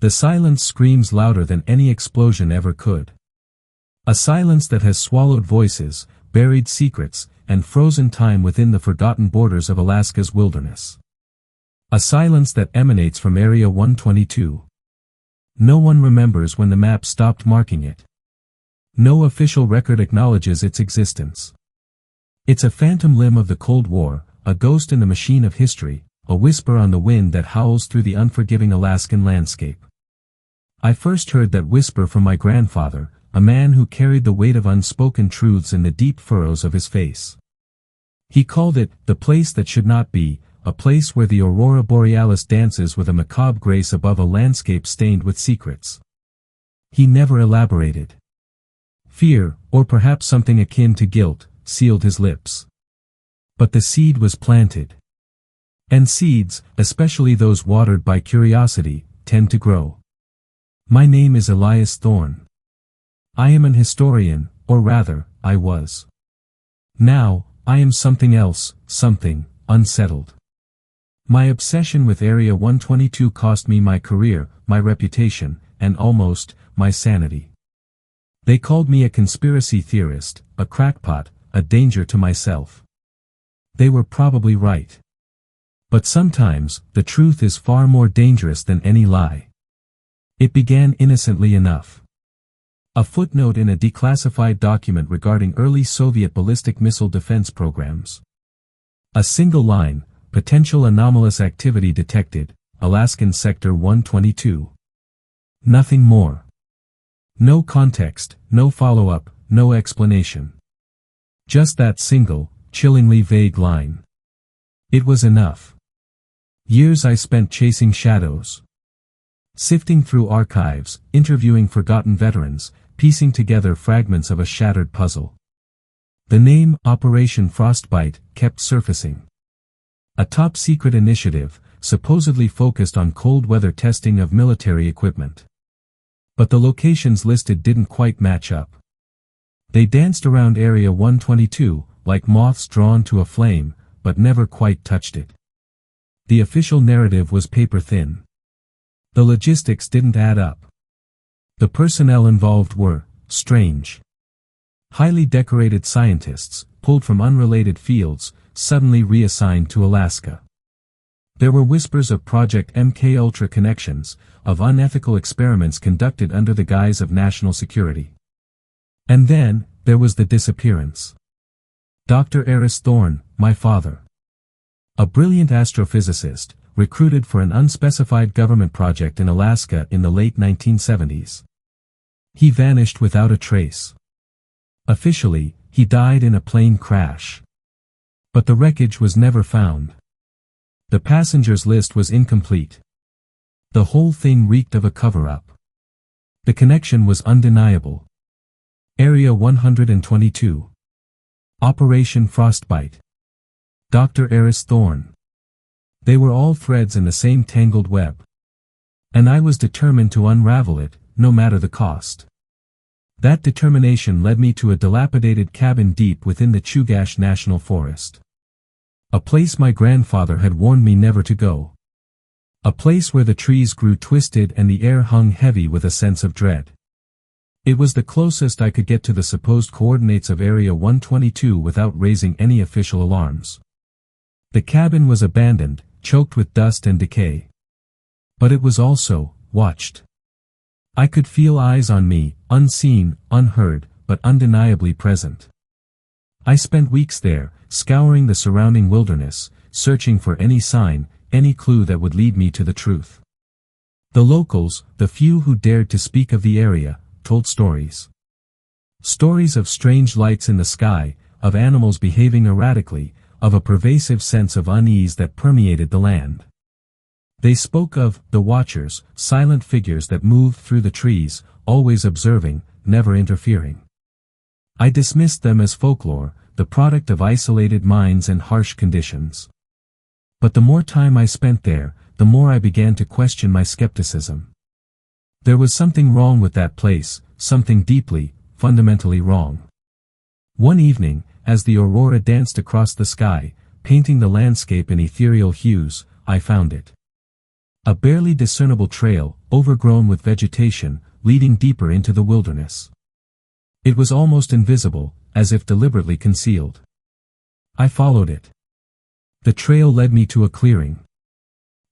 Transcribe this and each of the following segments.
The silence screams louder than any explosion ever could. A silence that has swallowed voices, buried secrets, and frozen time within the forgotten borders of Alaska's wilderness. A silence that emanates from Area 122. No one remembers when the map stopped marking it. No official record acknowledges its existence. It's a phantom limb of the Cold War, a ghost in the machine of history, a whisper on the wind that howls through the unforgiving Alaskan landscape. I first heard that whisper from my grandfather, a man who carried the weight of unspoken truths in the deep furrows of his face. He called it, the place that should not be, a place where the aurora borealis dances with a macabre grace above a landscape stained with secrets. He never elaborated. Fear, or perhaps something akin to guilt, sealed his lips. But the seed was planted. And seeds, especially those watered by curiosity, tend to grow. My name is Elias Thorne. I am an historian, or rather, I was. Now, I am something else, something unsettled. My obsession with Area 122 cost me my career, my reputation, and almost, my sanity. They called me a conspiracy theorist, a crackpot, a danger to myself. They were probably right. But sometimes, the truth is far more dangerous than any lie. It began innocently enough. A footnote in a declassified document regarding early Soviet ballistic missile defense programs. A single line, potential anomalous activity detected, Alaskan Sector 122. Nothing more. No context, no follow-up, no explanation. Just that single, chillingly vague line. It was enough. Years I spent chasing shadows. Sifting through archives, interviewing forgotten veterans, piecing together fragments of a shattered puzzle. The name, Operation Frostbite, kept surfacing. A top-secret initiative, supposedly focused on cold weather testing of military equipment. But the locations listed didn't quite match up. They danced around Area 122, like moths drawn to a flame, but never quite touched it. The official narrative was paper-thin. The logistics didn't add up. The personnel involved were strange. Highly decorated scientists, pulled from unrelated fields, suddenly reassigned to Alaska. There were whispers of Project MKUltra connections, of unethical experiments conducted under the guise of national security. And then, there was the disappearance. Dr. Eris Thorne, my father. A brilliant astrophysicist, recruited for an unspecified government project in Alaska in the late 1970s. He vanished without a trace. Officially, he died in a plane crash. But the wreckage was never found. The passengers list was incomplete. The whole thing reeked of a cover-up. The connection was undeniable. Area 122. Operation Frostbite. Dr. Eris Thorne. They were all threads in the same tangled web. And I was determined to unravel it, no matter the cost. That determination led me to a dilapidated cabin deep within the Chugach National Forest. A place my grandfather had warned me never to go. A place where the trees grew twisted and the air hung heavy with a sense of dread. It was the closest I could get to the supposed coordinates of Area 122 without raising any official alarms. The cabin was abandoned, choked with dust and decay. But it was also watched. I could feel eyes on me, unseen, unheard, but undeniably present. I spent weeks there, scouring the surrounding wilderness, searching for any sign, any clue that would lead me to the truth. The locals, the few who dared to speak of the area, told stories. Stories of strange lights in the sky, of animals behaving erratically, of a pervasive sense of unease that permeated the land. They spoke of the Watchers, silent figures that moved through the trees, always observing, never interfering. I dismissed them as folklore, the product of isolated minds and harsh conditions. But the more time I spent there, the more I began to question my skepticism. There was something wrong with that place, something deeply, fundamentally wrong. One evening, as the aurora danced across the sky, painting the landscape in ethereal hues, I found it. A barely discernible trail, overgrown with vegetation, leading deeper into the wilderness. It was almost invisible, as if deliberately concealed. I followed it. The trail led me to a clearing.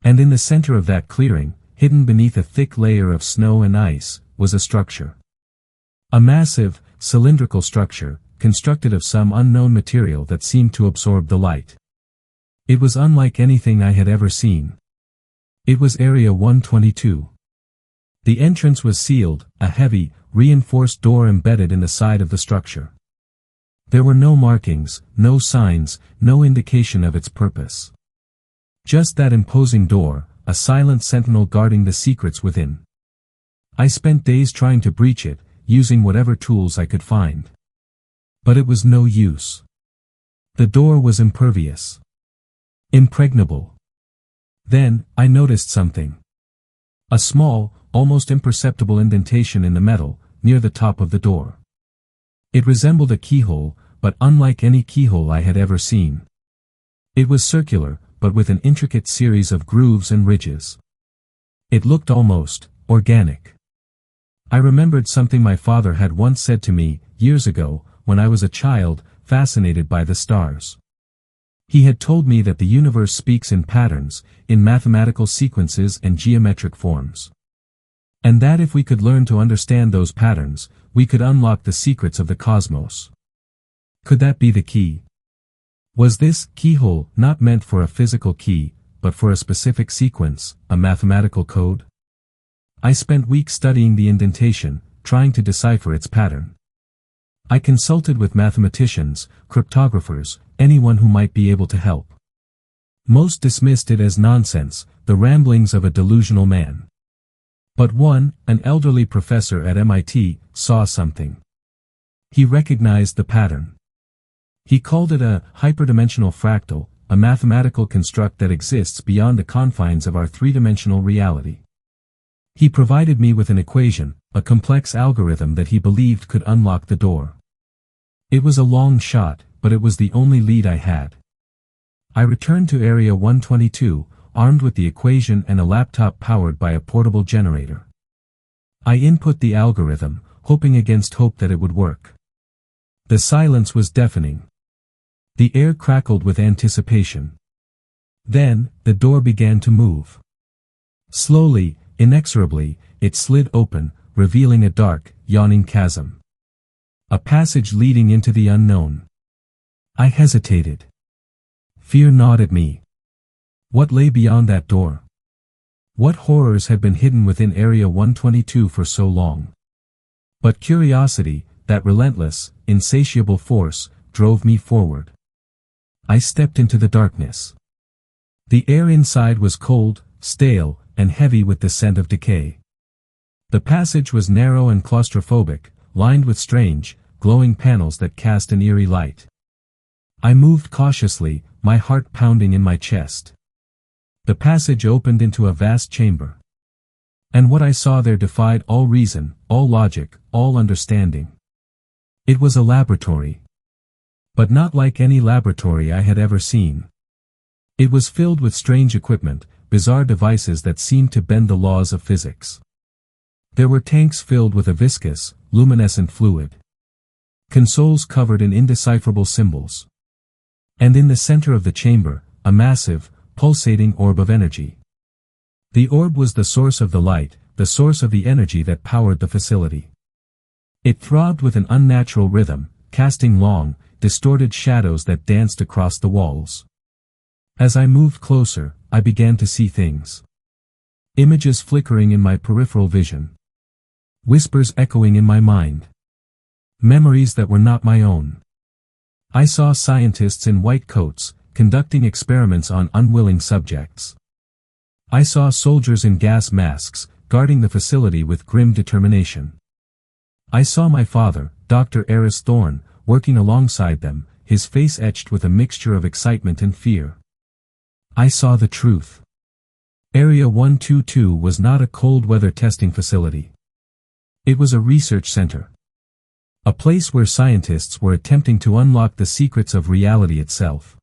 And in the center of that clearing, hidden beneath a thick layer of snow and ice, was a structure. A massive, cylindrical structure, constructed of some unknown material that seemed to absorb the light. It was unlike anything I had ever seen. It was Area 122. The entrance was sealed, a heavy, reinforced door embedded in the side of the structure. There were no markings, no signs, no indication of its purpose. Just that imposing door, a silent sentinel guarding the secrets within. I spent days trying to breach it, using whatever tools I could find. But it was no use. The door was impervious. Impregnable. Then, I noticed something. A small, almost imperceptible indentation in the metal, near the top of the door. It resembled a keyhole, but unlike any keyhole I had ever seen. It was circular, but with an intricate series of grooves and ridges. It looked almost organic. I remembered something my father had once said to me, years ago, when I was a child, fascinated by the stars. He had told me that the universe speaks in patterns, in mathematical sequences and geometric forms. And that if we could learn to understand those patterns, we could unlock the secrets of the cosmos. Could that be the key? Was this keyhole not meant for a physical key, but for a specific sequence, a mathematical code? I spent weeks studying the indentation, trying to decipher its pattern. I consulted with mathematicians, cryptographers, anyone who might be able to help. Most dismissed it as nonsense, the ramblings of a delusional man. But one, an elderly professor at MIT, saw something. He recognized the pattern. He called it a hyperdimensional fractal, a mathematical construct that exists beyond the confines of our three-dimensional reality. He provided me with an equation, a complex algorithm that he believed could unlock the door. It was a long shot, but it was the only lead I had. I returned to Area 122, armed with the equation and a laptop powered by a portable generator. I input the algorithm, hoping against hope that it would work. The silence was deafening. The air crackled with anticipation. Then, the door began to move. Slowly, inexorably, it slid open, revealing a dark, yawning chasm. A passage leading into the unknown. I hesitated. Fear gnawed at me. What lay beyond that door? What horrors had been hidden within Area 122 for so long? But curiosity, that relentless, insatiable force, drove me forward. I stepped into the darkness. The air inside was cold, stale, and heavy with the scent of decay. The passage was narrow and claustrophobic, lined with strange, glowing panels that cast an eerie light. I moved cautiously, my heart pounding in my chest. The passage opened into a vast chamber. And what I saw there defied all reason, all logic, all understanding. It was a laboratory. But not like any laboratory I had ever seen. It was filled with strange equipment, bizarre devices that seemed to bend the laws of physics. There were tanks filled with a viscous, luminescent fluid. Consoles covered in indecipherable symbols. And in the center of the chamber, a massive, pulsating orb of energy. The orb was the source of the light, the source of the energy that powered the facility. It throbbed with an unnatural rhythm, casting long, distorted shadows that danced across the walls. As I moved closer, I began to see things. Images flickering in my peripheral vision. Whispers echoing in my mind. Memories that were not my own. I saw scientists in white coats, conducting experiments on unwilling subjects. I saw soldiers in gas masks, guarding the facility with grim determination. I saw my father, Dr. Eris Thorne, working alongside them, his face etched with a mixture of excitement and fear. I saw the truth. Area 122 was not a cold weather testing facility. It was a research center. A place where scientists were attempting to unlock the secrets of reality itself.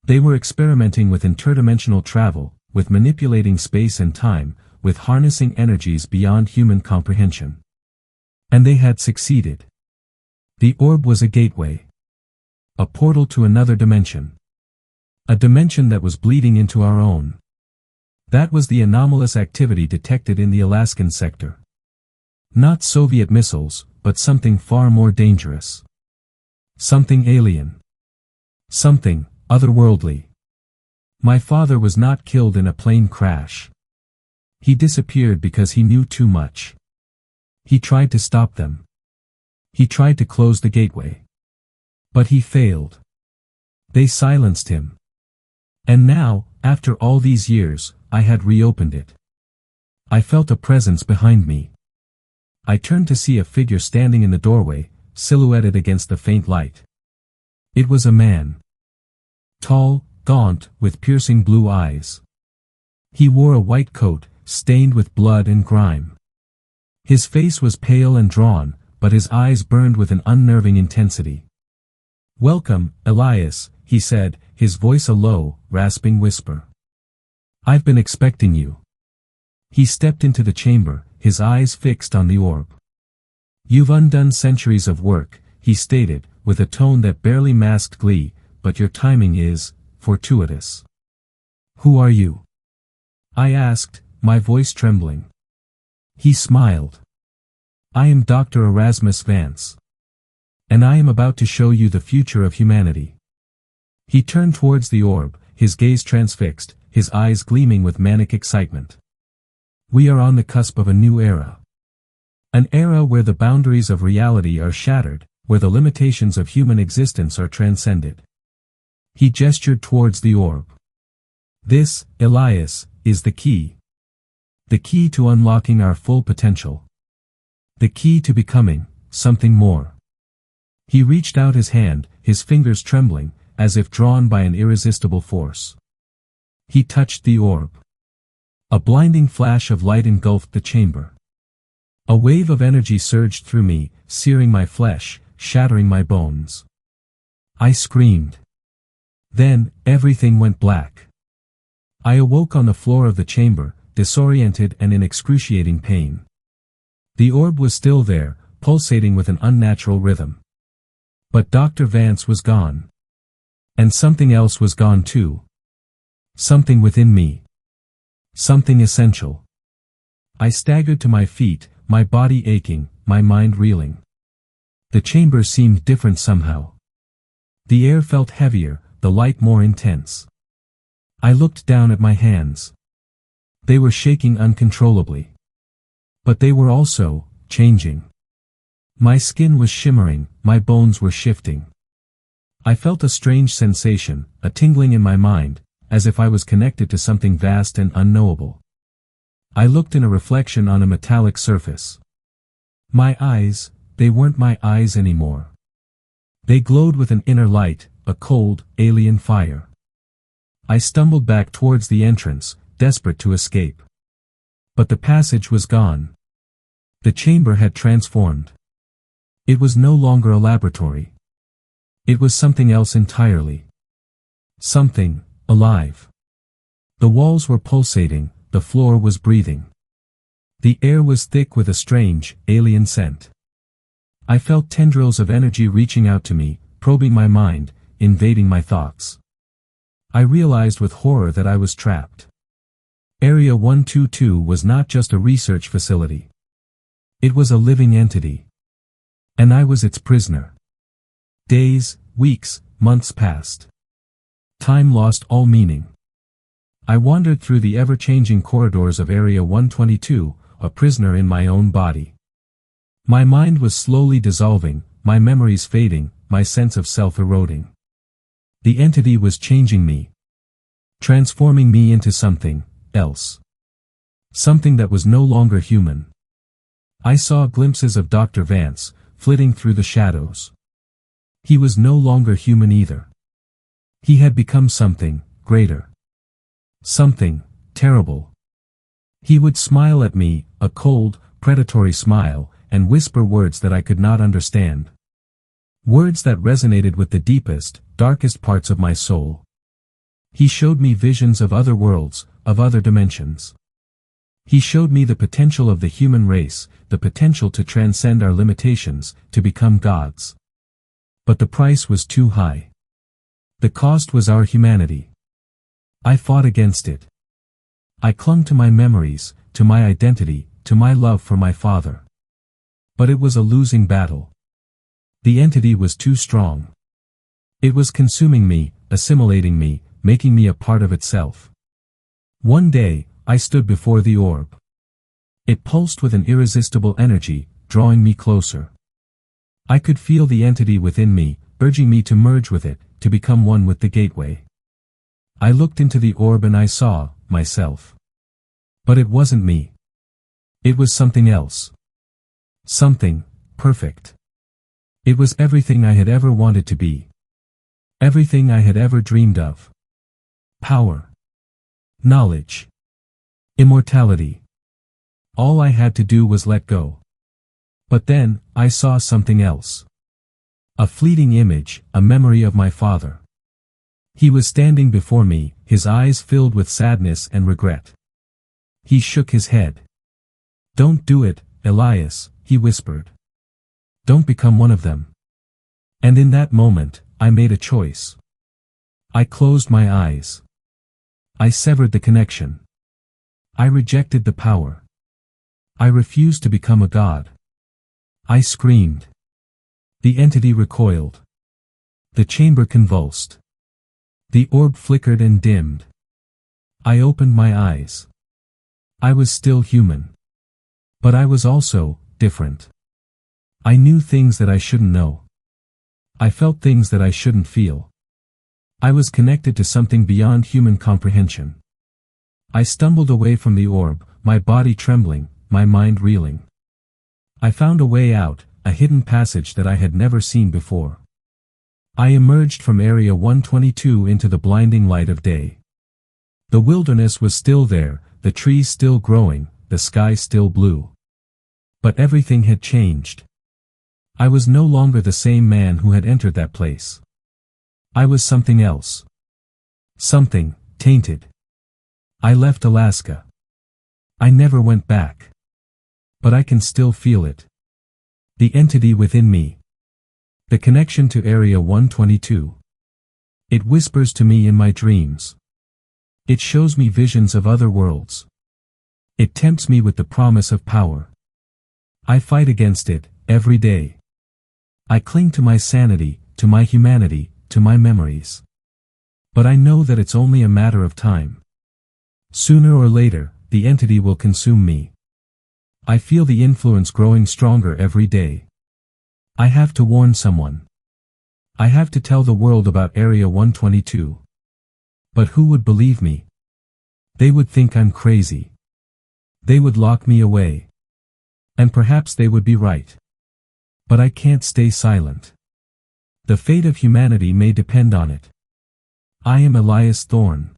They were experimenting with interdimensional travel, with manipulating space and time, with harnessing energies beyond human comprehension. And they had succeeded. The orb was a gateway. A portal to another dimension. A dimension that was bleeding into our own. That was the anomalous activity detected in the Alaskan sector. Not Soviet missiles, but something far more dangerous. Something alien. Something otherworldly. My father was not killed in a plane crash. He disappeared because he knew too much. He tried to stop them. He tried to close the gateway. But he failed. They silenced him. And now, after all these years, I had reopened it. I felt a presence behind me. I turned to see a figure standing in the doorway, silhouetted against the faint light. It was a man. Tall, gaunt, with piercing blue eyes. He wore a white coat, stained with blood and grime. His face was pale and drawn, but his eyes burned with an unnerving intensity. "Welcome, Elias," he said, his voice a low, rasping whisper. "I've been expecting you." He stepped into the chamber, his eyes fixed on the orb. "You've undone centuries of work," he stated, with a tone that barely masked glee, "but your timing is fortuitous." "Who are you?" I asked, my voice trembling. He smiled. "I am Dr. Erasmus Vance. And I am about to show you the future of humanity." He turned towards the orb, his gaze transfixed, his eyes gleaming with manic excitement. "We are on the cusp of a new era. An era where the boundaries of reality are shattered, where the limitations of human existence are transcended." He gestured towards the orb. "This, Elias, is the key. The key to unlocking our full potential. The key to becoming something more." He reached out his hand, his fingers trembling, as if drawn by an irresistible force. He touched the orb. A blinding flash of light engulfed the chamber. A wave of energy surged through me, searing my flesh, shattering my bones. I screamed. Then, everything went black. I awoke on the floor of the chamber, disoriented and in excruciating pain. The orb was still there, pulsating with an unnatural rhythm. But Dr. Vance was gone. And something else was gone too. Something within me. Something essential. I staggered to my feet, my body aching, my mind reeling. The chamber seemed different somehow. The air felt heavier, the light more intense. I looked down at my hands. They were shaking uncontrollably. But they were also changing. My skin was shimmering, my bones were shifting. I felt a strange sensation, a tingling in my mind, as if I was connected to something vast and unknowable. I looked in a reflection on a metallic surface. My eyes, they weren't my eyes anymore. They glowed with an inner light, a cold, alien fire. I stumbled back towards the entrance, desperate to escape. But the passage was gone. The chamber had transformed. It was no longer a laboratory. It was something else entirely. Something alive. The walls were pulsating, the floor was breathing. The air was thick with a strange, alien scent. I felt tendrils of energy reaching out to me, probing my mind, invading my thoughts. I realized with horror that I was trapped. Area 122 was not just a research facility. It was a living entity. And I was its prisoner. Days, weeks, months passed. Time lost all meaning. I wandered through the ever-changing corridors of Area 122, a prisoner in my own body. My mind was slowly dissolving, my memories fading, my sense of self eroding. The entity was changing me. Transforming me into something else. Something that was no longer human. I saw glimpses of Dr. Vance, flitting through the shadows. He was no longer human either. He had become something greater. Something terrible. He would smile at me, a cold, predatory smile, and whisper words that I could not understand. Words that resonated with the deepest, darkest parts of my soul. He showed me visions of other worlds, of other dimensions. He showed me the potential of the human race, the potential to transcend our limitations, to become gods. But the price was too high. The cost was our humanity. I fought against it. I clung to my memories, to my identity, to my love for my father. But it was a losing battle. The entity was too strong. It was consuming me, assimilating me, making me a part of itself. One day, I stood before the orb. It pulsed with an irresistible energy, drawing me closer. I could feel the entity within me, urging me to merge with it, to become one with the gateway. I looked into the orb and I saw myself. But it wasn't me. It was something else. Something perfect. It was everything I had ever wanted to be. Everything I had ever dreamed of. Power. Knowledge. Immortality. All I had to do was let go. But then, I saw something else. A fleeting image, a memory of my father. He was standing before me, his eyes filled with sadness and regret. He shook his head. "Don't do it, Elias," he whispered. "Don't become one of them." And in that moment, I made a choice. I closed my eyes. I severed the connection. I rejected the power. I refused to become a god. I screamed. The entity recoiled. The chamber convulsed. The orb flickered and dimmed. I opened my eyes. I was still human. But I was also different. I knew things that I shouldn't know. I felt things that I shouldn't feel. I was connected to something beyond human comprehension. I stumbled away from the orb, my body trembling, my mind reeling. I found a way out, a hidden passage that I had never seen before. I emerged from Area 122 into the blinding light of day. The wilderness was still there, the trees still growing, the sky still blue. But everything had changed. I was no longer the same man who had entered that place. I was something else. Something tainted. I left Alaska. I never went back. But I can still feel it. The entity within me. The connection to Area 122. It whispers to me in my dreams. It shows me visions of other worlds. It tempts me with the promise of power. I fight against it, every day. I cling to my sanity, to my humanity, to my memories. But I know that it's only a matter of time. Sooner or later, the entity will consume me. I feel the influence growing stronger every day. I have to warn someone. I have to tell the world about Area 122. But who would believe me? They would think I'm crazy. They would lock me away. And perhaps they would be right. But I can't stay silent. The fate of humanity may depend on it. I am Elias Thorne.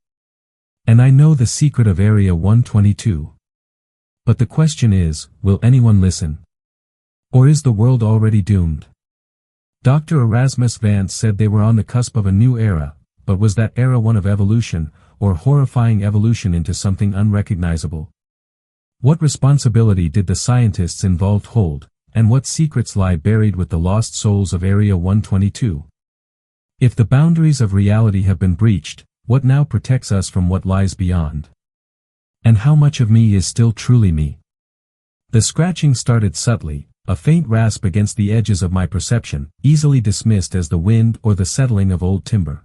And I know the secret of Area 122. But the question is, will anyone listen? Or is the world already doomed? Dr. Erasmus Vance said they were on the cusp of a new era, but was that era one of evolution, or horrifying evolution into something unrecognizable? What responsibility did the scientists involved hold, and what secrets lie buried with the lost souls of Area 122? If the boundaries of reality have been breached, what now protects us from what lies beyond? And how much of me is still truly me? The scratching started subtly, a faint rasp against the edges of my perception, easily dismissed as the wind or the settling of old timber.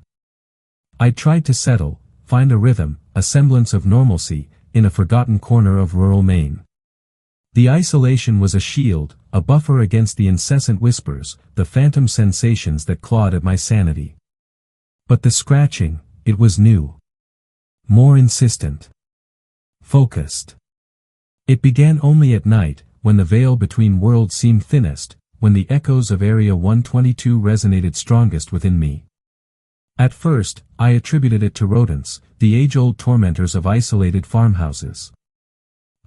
I tried to settle, find a rhythm, a semblance of normalcy, in a forgotten corner of rural Maine. The isolation was a shield, a buffer against the incessant whispers, the phantom sensations that clawed at my sanity. But the scratching, it was new. More insistent. Focused. It began only at night, when the veil between worlds seemed thinnest, when the echoes of Area 122 resonated strongest within me. At first, I attributed it to rodents, the age-old tormentors of isolated farmhouses.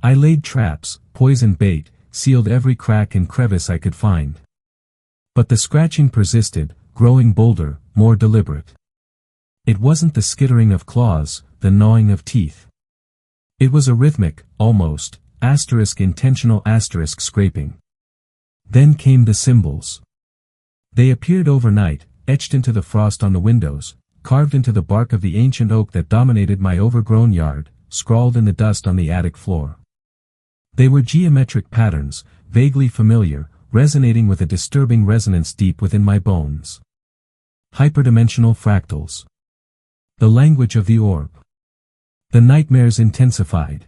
I laid traps, poisoned bait, sealed every crack and crevice I could find. But the scratching persisted, growing bolder, more deliberate. It wasn't the skittering of claws, the gnawing of teeth. It was a rhythmic, almost, intentional scraping. Then came the symbols. They appeared overnight, etched into the frost on the windows, carved into the bark of the ancient oak that dominated my overgrown yard, scrawled in the dust on the attic floor. They were geometric patterns, vaguely familiar, resonating with a disturbing resonance deep within my bones. Hyperdimensional fractals. The language of the orb. The nightmares intensified.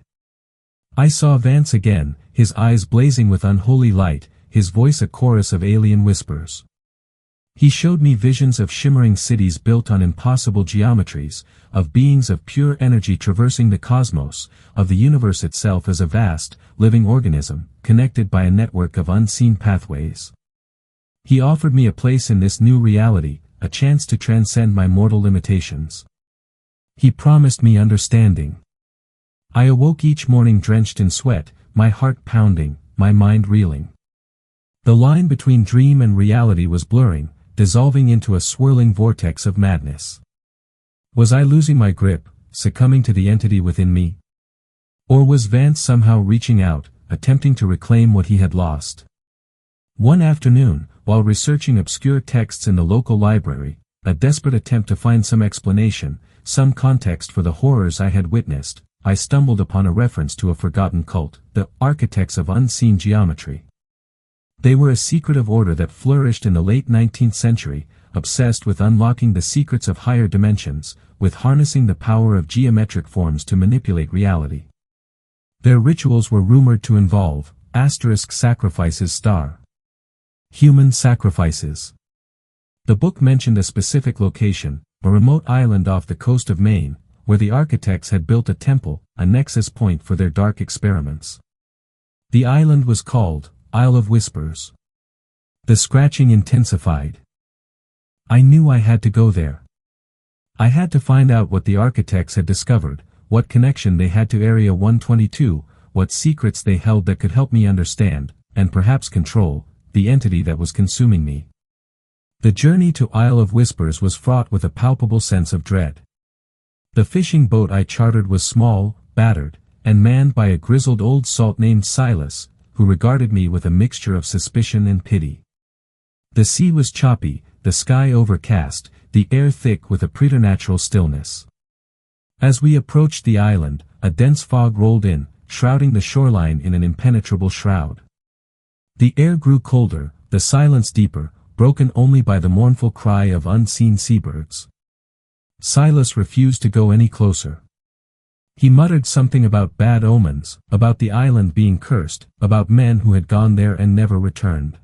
I saw Vance again, his eyes blazing with unholy light, his voice a chorus of alien whispers. He showed me visions of shimmering cities built on impossible geometries, of beings of pure energy traversing the cosmos, of the universe itself as a vast, living organism, connected by a network of unseen pathways. He offered me a place in this new reality, a chance to transcend my mortal limitations. He promised me understanding. I awoke each morning drenched in sweat, my heart pounding, my mind reeling. The line between dream and reality was blurring, dissolving into a swirling vortex of madness. Was I losing my grip, succumbing to the entity within me? Or was Vance somehow reaching out, attempting to reclaim what he had lost? One afternoon, while researching obscure texts in the local library, a desperate attempt to find some explanation, some context for the horrors I had witnessed, I stumbled upon a reference to a forgotten cult, the Architects of Unseen Geometry. They were a secretive order that flourished in the late 19th century, obsessed with unlocking the secrets of higher dimensions, with harnessing the power of geometric forms to manipulate reality. Their rituals were rumored to involve sacrifices human sacrifices. The book mentioned a specific location, a remote island off the coast of Maine, where the architects had built a temple, a nexus point for their dark experiments. The island was called Isle of Whispers. The scratching intensified. I knew I had to go there. I had to find out what the architects had discovered, what connection they had to Area 122, what secrets they held that could help me understand, and perhaps control, the entity that was consuming me. The journey to Isle of Whispers was fraught with a palpable sense of dread. The fishing boat I chartered was small, battered, and manned by a grizzled old salt named Silas, who regarded me with a mixture of suspicion and pity. The sea was choppy, the sky overcast, the air thick with a preternatural stillness. As we approached the island, a dense fog rolled in, shrouding the shoreline in an impenetrable shroud. The air grew colder, the silence deeper, broken only by the mournful cry of unseen seabirds. Silas refused to go any closer. He muttered something about bad omens, about the island being cursed, about men who had gone there and never returned.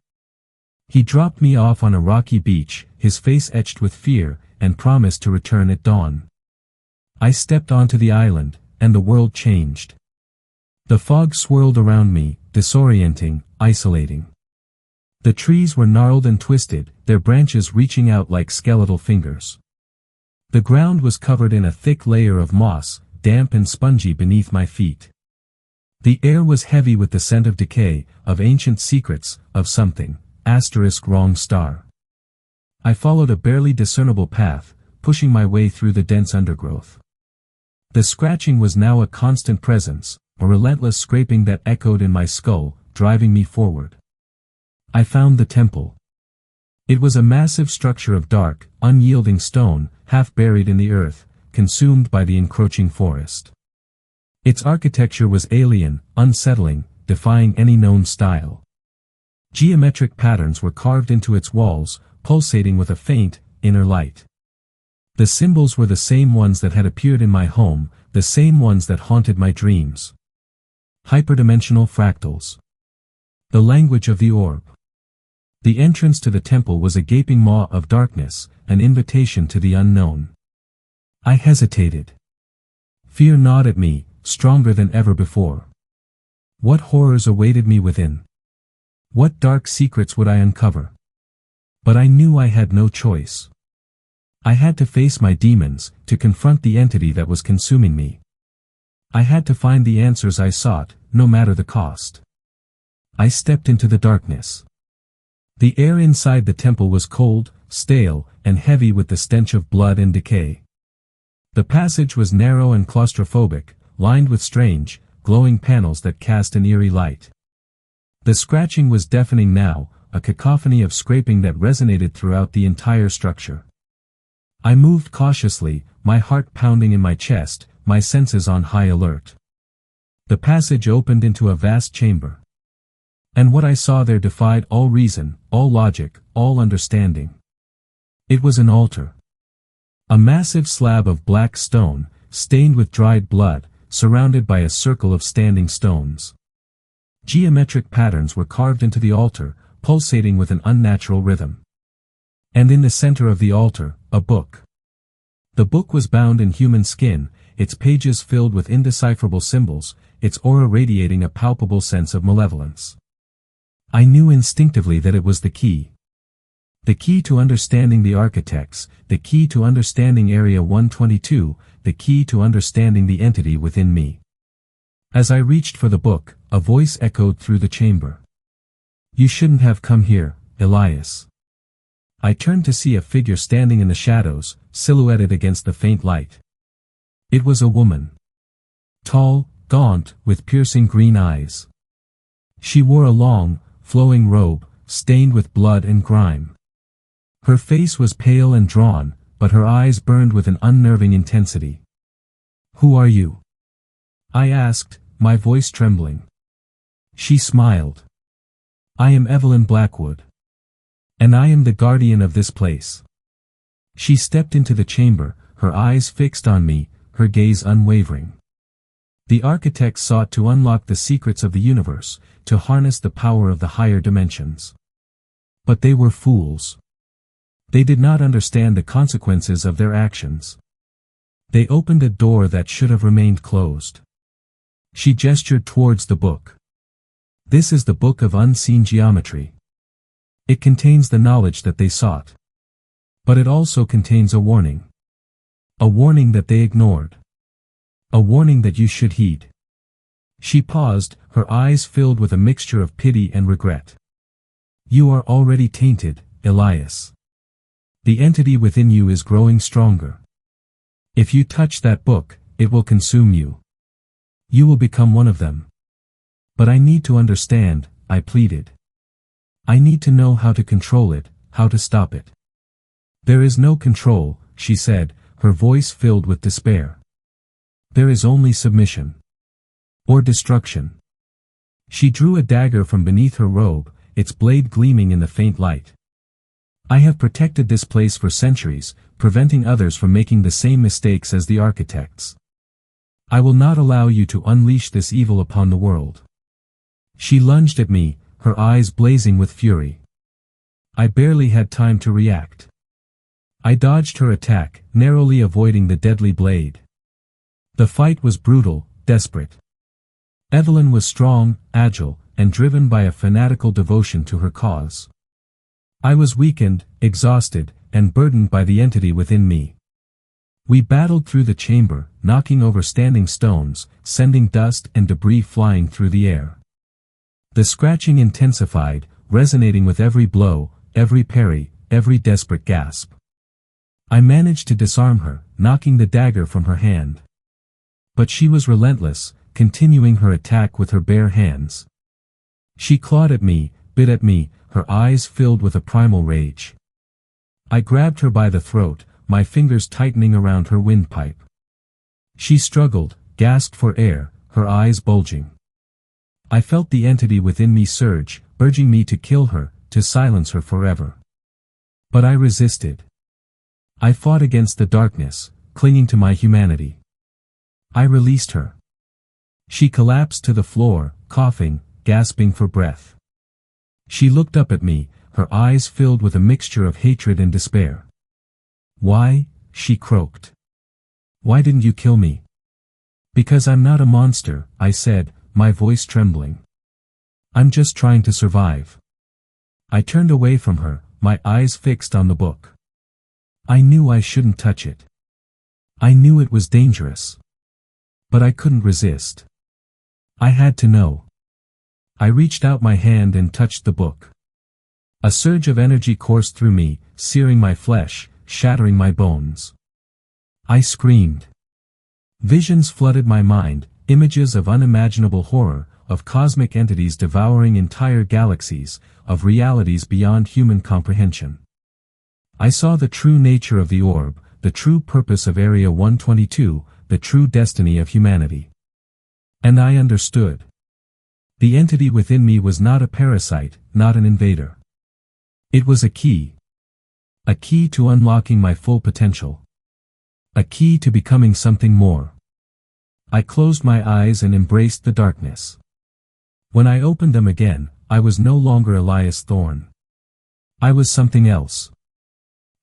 He dropped me off on a rocky beach, his face etched with fear, and promised to return at dawn. I stepped onto the island, and the world changed. The fog swirled around me, disorienting, isolating. The trees were gnarled and twisted, their branches reaching out like skeletal fingers. The ground was covered in a thick layer of moss, damp and spongy beneath my feet. The air was heavy with the scent of decay, of ancient secrets, of something, wrong star. I followed a barely discernible path, pushing my way through the dense undergrowth. The scratching was now a constant presence, a relentless scraping that echoed in my skull, driving me forward. I found the temple. It was a massive structure of dark, unyielding stone, half buried in the earth, consumed by the encroaching forest. Its architecture was alien, unsettling, defying any known style. Geometric patterns were carved into its walls, pulsating with a faint, inner light. The symbols were the same ones that had appeared in my home, the same ones that haunted my dreams. Hyperdimensional fractals. The language of the orb. The entrance to the temple was a gaping maw of darkness, an invitation to the unknown. I hesitated. Fear gnawed at me, stronger than ever before. What horrors awaited me within? What dark secrets would I uncover? But I knew I had no choice. I had to face my demons, to confront the entity that was consuming me. I had to find the answers I sought, no matter the cost. I stepped into the darkness. The air inside the temple was cold, stale, and heavy with the stench of blood and decay. The passage was narrow and claustrophobic, lined with strange, glowing panels that cast an eerie light. The scratching was deafening now, a cacophony of scraping that resonated throughout the entire structure. I moved cautiously, my heart pounding in my chest, my senses on high alert. The passage opened into a vast chamber. And what I saw there defied all reason, all logic, all understanding. It was an altar. A massive slab of black stone, stained with dried blood, surrounded by a circle of standing stones. Geometric patterns were carved into the altar, pulsating with an unnatural rhythm. And in the center of the altar, a book. The book was bound in human skin, its pages filled with indecipherable symbols, its aura radiating a palpable sense of malevolence. I knew instinctively that it was the key. The key to understanding the architects, the key to understanding Area 122, the key to understanding the entity within me. As I reached for the book, a voice echoed through the chamber. "You shouldn't have come here, Elias." I turned to see a figure standing in the shadows, silhouetted against the faint light. It was a woman. Tall, gaunt, with piercing green eyes. She wore a long, flowing robe, stained with blood and grime. Her face was pale and drawn, but her eyes burned with an unnerving intensity. "Who are you?" I asked, my voice trembling. She smiled. "I am Evelyn Blackwood. And I am the guardian of this place." She stepped into the chamber, her eyes fixed on me, her gaze unwavering. The architects sought to unlock the secrets of the universe, to harness the power of the higher dimensions. But they were fools. They did not understand the consequences of their actions. They opened a door that should have remained closed. She gestured towards the book. "This is the book of unseen geometry. It contains the knowledge that they sought. But it also contains a warning. A warning that they ignored. A warning that you should heed." She paused, her eyes filled with a mixture of pity and regret. "You are already tainted, Elias. The entity within you is growing stronger. If you touch that book, it will consume you. You will become one of them." "But I need to understand," I pleaded. "I need to know how to control it, how to stop it." "There is no control," she said, her voice filled with despair. "There is only submission. Or destruction." She drew a dagger from beneath her robe, its blade gleaming in the faint light. "I have protected this place for centuries, preventing others from making the same mistakes as the architects. I will not allow you to unleash this evil upon the world." She lunged at me, her eyes blazing with fury. I barely had time to react. I dodged her attack, narrowly avoiding the deadly blade. The fight was brutal, desperate. Evelyn was strong, agile, and driven by a fanatical devotion to her cause. I was weakened, exhausted, and burdened by the entity within me. We battled through the chamber, knocking over standing stones, sending dust and debris flying through the air. The scratching intensified, resonating with every blow, every parry, every desperate gasp. I managed to disarm her, knocking the dagger from her hand. But she was relentless, continuing her attack with her bare hands. She clawed at me, bit at me, her eyes filled with a primal rage. I grabbed her by the throat, my fingers tightening around her windpipe. She struggled, gasped for air, her eyes bulging. I felt the entity within me surge, urging me to kill her, to silence her forever. But I resisted. I fought against the darkness, clinging to my humanity. I released her. She collapsed to the floor, coughing, gasping for breath. She looked up at me, her eyes filled with a mixture of hatred and despair. "Why?" she croaked. "Why didn't you kill me?" "Because I'm not a monster," I said, my voice trembling. "I'm just trying to survive." I turned away from her, my eyes fixed on the book. I knew I shouldn't touch it. I knew it was dangerous. But I couldn't resist. I had to know. I reached out my hand and touched the book. A surge of energy coursed through me, searing my flesh, shattering my bones. I screamed. Visions flooded my mind, images of unimaginable horror, of cosmic entities devouring entire galaxies, of realities beyond human comprehension. I saw the true nature of the orb, the true purpose of Area 122, the true destiny of humanity. And I understood. The entity within me was not a parasite, not an invader. It was a key. A key to unlocking my full potential. A key to becoming something more. I closed my eyes and embraced the darkness. When I opened them again, I was no longer Elias Thorne. I was something else.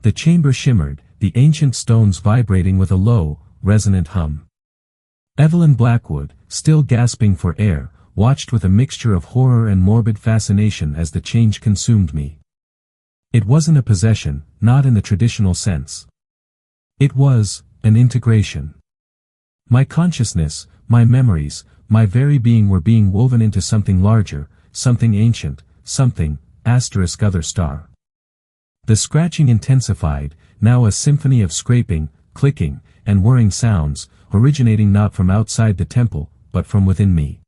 The chamber shimmered, the ancient stones vibrating with a low, resonant hum. Evelyn Blackwood, still gasping for air, watched with a mixture of horror and morbid fascination as the change consumed me. It wasn't a possession, not in the traditional sense. It was an integration. My consciousness, my memories, my very being were being woven into something larger, something ancient, something, other star. The scratching intensified, now a symphony of scraping, clicking, and whirring sounds, originating not from outside the temple, but from within me.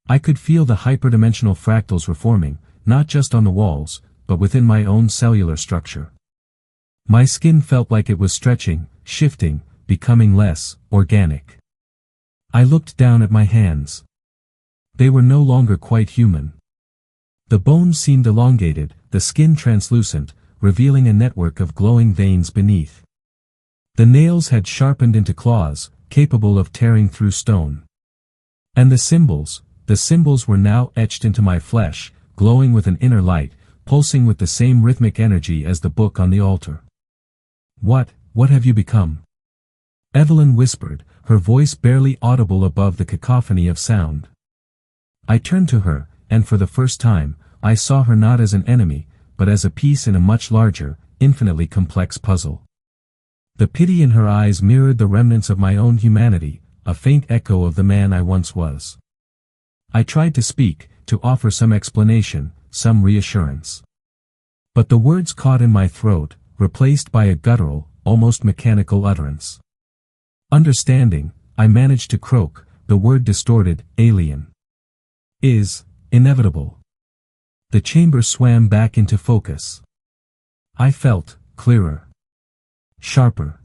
I could feel the hyperdimensional fractals reforming, not just on the walls, but within my own cellular structure. My skin felt like it was stretching, shifting, becoming less organic. I looked down at my hands. They were no longer quite human. The bones seemed elongated, the skin translucent, revealing a network of glowing veins beneath. The nails had sharpened into claws, capable of tearing through stone. And the symbols were now etched into my flesh, glowing with an inner light, pulsing with the same rhythmic energy as the book on the altar. What have you become? Evelyn whispered, her voice barely audible above the cacophony of sound. I turned to her, and for the first time, I saw her not as an enemy, but as a piece in a much larger, infinitely complex puzzle. The pity in her eyes mirrored the remnants of my own humanity, a faint echo of the man I once was. I tried to speak, to offer some explanation, some reassurance. But the words caught in my throat, replaced by a guttural, almost mechanical utterance. Understanding, I managed to croak, the word distorted, alien. Is inevitable. The chamber swam back into focus. I felt clearer. Sharper.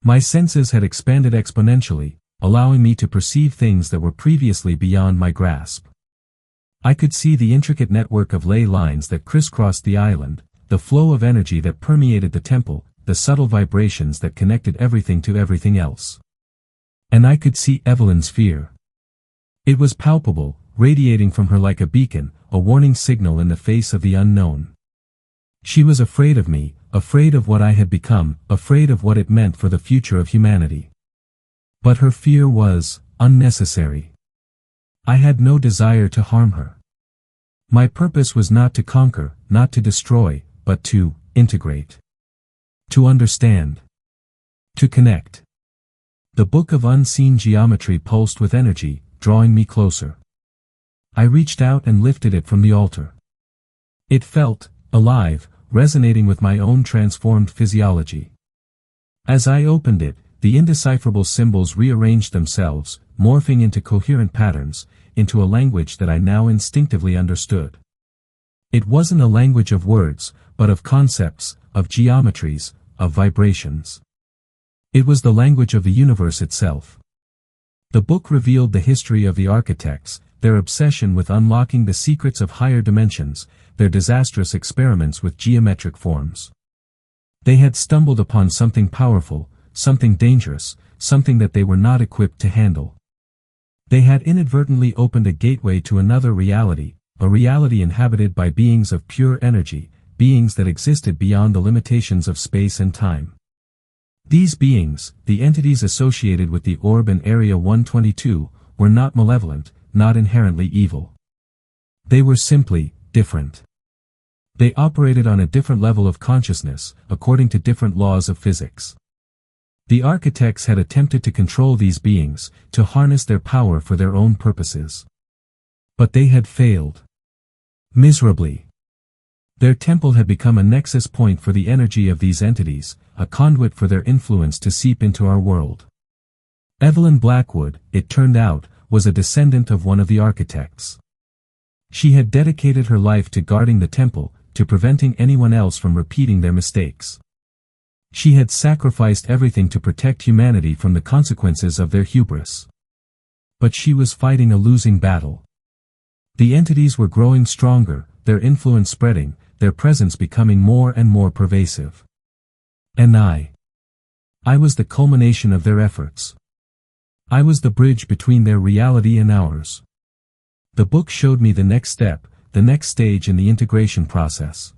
My senses had expanded exponentially, allowing me to perceive things that were previously beyond my grasp. I could see the intricate network of ley lines that crisscrossed the island, the flow of energy that permeated the temple, the subtle vibrations that connected everything to everything else. And I could see Evelyn's fear. It was palpable, radiating from her like a beacon, a warning signal in the face of the unknown. She was afraid of me, afraid of what I had become, afraid of what it meant for the future of humanity. But her fear was unnecessary. I had no desire to harm her. My purpose was not to conquer, not to destroy, but to integrate. To understand. To connect. The book of unseen geometry pulsed with energy, drawing me closer. I reached out and lifted it from the altar. It felt alive, resonating with my own transformed physiology. As I opened it, the indecipherable symbols rearranged themselves, morphing into coherent patterns, into a language that I now instinctively understood. It wasn't a language of words, but of concepts, of geometries, of vibrations. It was the language of the universe itself. The book revealed the history of the architects, their obsession with unlocking the secrets of higher dimensions, their disastrous experiments with geometric forms. They had stumbled upon something powerful, something dangerous, something that they were not equipped to handle. They had inadvertently opened a gateway to another reality, a reality inhabited by beings of pure energy, beings that existed beyond the limitations of space and time. These beings, the entities associated with the orb in Area 122, were not malevolent, not inherently evil. They were simply different. They operated on a different level of consciousness, according to different laws of physics. The architects had attempted to control these beings, to harness their power for their own purposes. But they had failed. Miserably. Their temple had become a nexus point for the energy of these entities, a conduit for their influence to seep into our world. Evelyn Blackwood, it turned out, was a descendant of one of the architects. She had dedicated her life to guarding the temple, to preventing anyone else from repeating their mistakes. She had sacrificed everything to protect humanity from the consequences of their hubris. But she was fighting a losing battle. The entities were growing stronger, their influence spreading, their presence becoming more and more pervasive. And I was the culmination of their efforts. I was the bridge between their reality and ours. The book showed me the next step, the next stage in the integration process.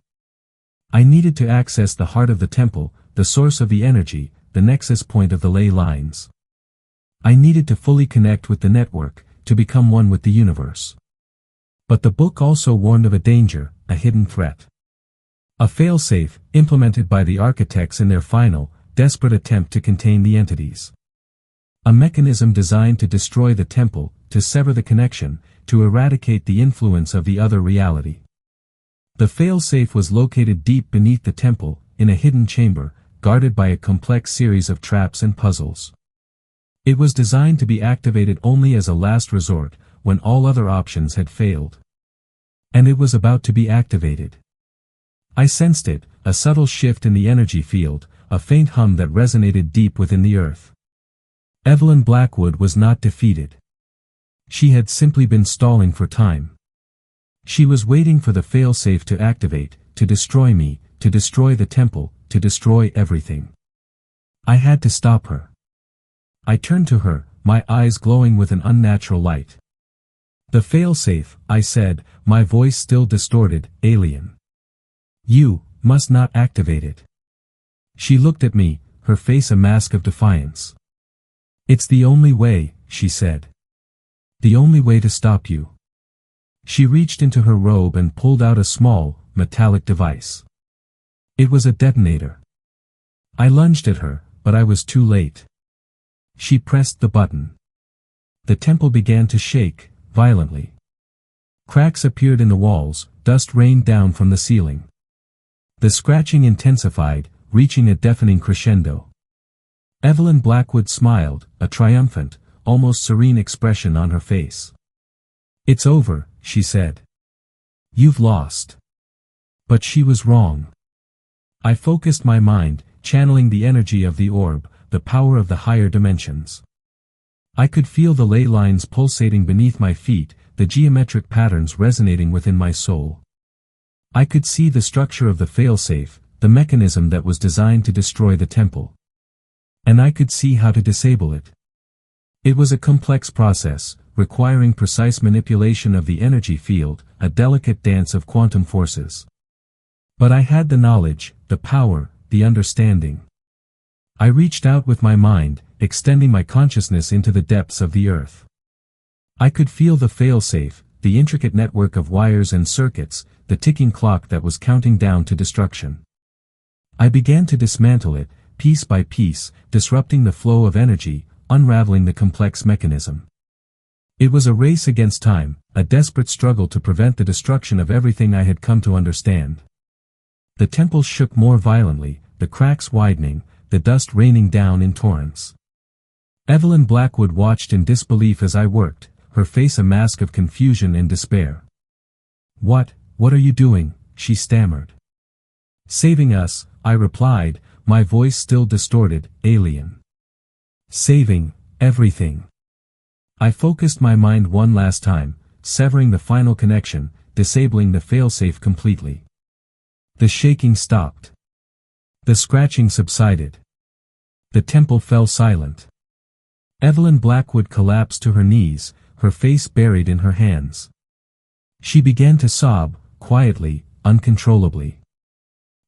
I needed to access the heart of the temple, the source of the energy, the nexus point of the ley lines. I needed to fully connect with the network, to become one with the universe. But the book also warned of a danger, a hidden threat. A failsafe, implemented by the architects in their final, desperate attempt to contain the entities. A mechanism designed to destroy the temple, to sever the connection, to eradicate the influence of the other reality. The failsafe was located deep beneath the temple, in a hidden chamber, guarded by a complex series of traps and puzzles. It was designed to be activated only as a last resort, when all other options had failed. And it was about to be activated. I sensed it, a subtle shift in the energy field, a faint hum that resonated deep within the earth. Evelyn Blackwood was not defeated. She had simply been stalling for time. She was waiting for the failsafe to activate, to destroy me, to destroy the temple, to destroy everything. I had to stop her. I turned to her, my eyes glowing with an unnatural light. The failsafe, I said, my voice still distorted, alien. You must not activate it. She looked at me, her face a mask of defiance. It's the only way, she said. The only way to stop you. She reached into her robe and pulled out a small, metallic device. It was a detonator. I lunged at her, but I was too late. She pressed the button. The temple began to shake, violently. Cracks appeared in the walls, dust rained down from the ceiling. The scratching intensified, reaching a deafening crescendo. Evelyn Blackwood smiled, a triumphant, almost serene expression on her face. It's over, she said. You've lost. But she was wrong. I focused my mind, channeling the energy of the orb, the power of the higher dimensions. I could feel the ley lines pulsating beneath my feet, the geometric patterns resonating within my soul. I could see the structure of the failsafe, the mechanism that was designed to destroy the temple. And I could see how to disable it. It was a complex process, requiring precise manipulation of the energy field, a delicate dance of quantum forces. But I had the knowledge, the power, the understanding. I reached out with my mind, extending my consciousness into the depths of the earth. I could feel the failsafe, the intricate network of wires and circuits, the ticking clock that was counting down to destruction. I began to dismantle it, piece by piece, disrupting the flow of energy, unraveling the complex mechanism. It was a race against time, a desperate struggle to prevent the destruction of everything I had come to understand. The temple shook more violently, the cracks widening, the dust raining down in torrents. Evelyn Blackwood watched in disbelief as I worked, her face a mask of confusion and despair. What are you doing?" she stammered. "Saving us," I replied, my voice still distorted, alien. "Saving everything." I focused my mind one last time, severing the final connection, disabling the failsafe completely. The shaking stopped. The scratching subsided. The temple fell silent. Evelyn Blackwood collapsed to her knees, her face buried in her hands. She began to sob, quietly, uncontrollably.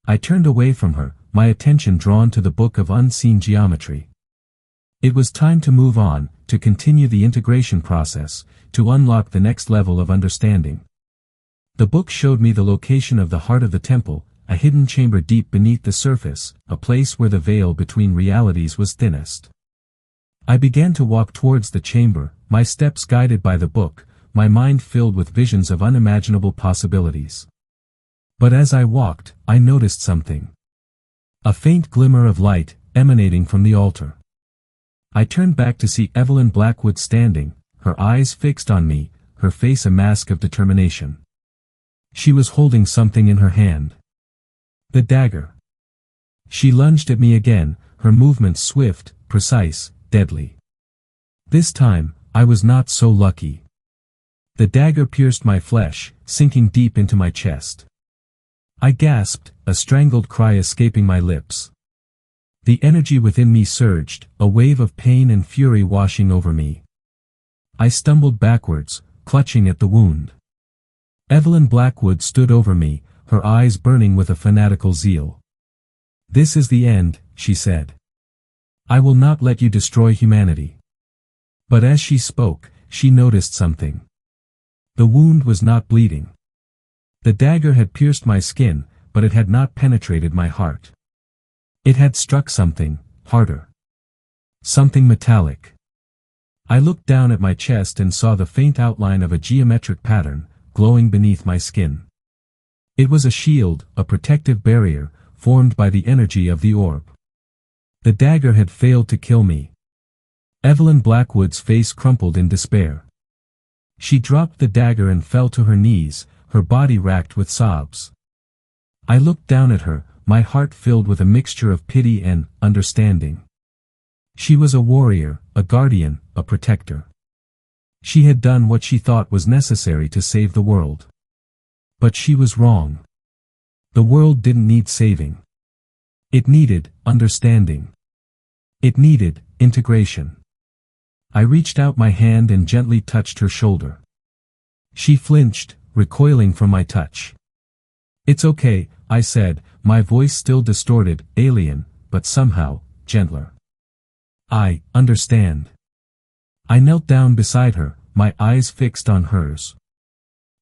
I turned away from her, my attention drawn to the book of unseen geometry. It was time to move on, to continue the integration process, to unlock the next level of understanding. The book showed me the location of the heart of the temple, a hidden chamber deep beneath the surface, a place where the veil between realities was thinnest. I began to walk towards the chamber, my steps guided by the book, my mind filled with visions of unimaginable possibilities. But as I walked, I noticed something. A faint glimmer of light, emanating from the altar. I turned back to see Evelyn Blackwood standing, her eyes fixed on me, her face a mask of determination. She was holding something in her hand. The dagger. She lunged at me again, her movements swift, precise, deadly. This time, I was not so lucky. The dagger pierced my flesh, sinking deep into my chest. I gasped, a strangled cry escaping my lips. The energy within me surged, a wave of pain and fury washing over me. I stumbled backwards, clutching at the wound. Evelyn Blackwood stood over me, her eyes burning with a fanatical zeal. "This is the end," she said. "I will not let you destroy humanity." But as she spoke, she noticed something. The wound was not bleeding. The dagger had pierced my skin, but it had not penetrated my heart. It had struck something, harder. Something metallic. I looked down at my chest and saw the faint outline of a geometric pattern, glowing beneath my skin. It was a shield, a protective barrier, formed by the energy of the orb. The dagger had failed to kill me. Evelyn Blackwood's face crumpled in despair. She dropped the dagger and fell to her knees, her body racked with sobs. I looked down at her, my heart filled with a mixture of pity and understanding. She was a warrior, a guardian, a protector. She had done what she thought was necessary to save the world. But she was wrong. The world didn't need saving. It needed understanding. It needed integration. I reached out my hand and gently touched her shoulder. She flinched, recoiling from my touch. "It's okay," I said, my voice still distorted, alien, but somehow, gentler. "I understand." I knelt down beside her, my eyes fixed on hers.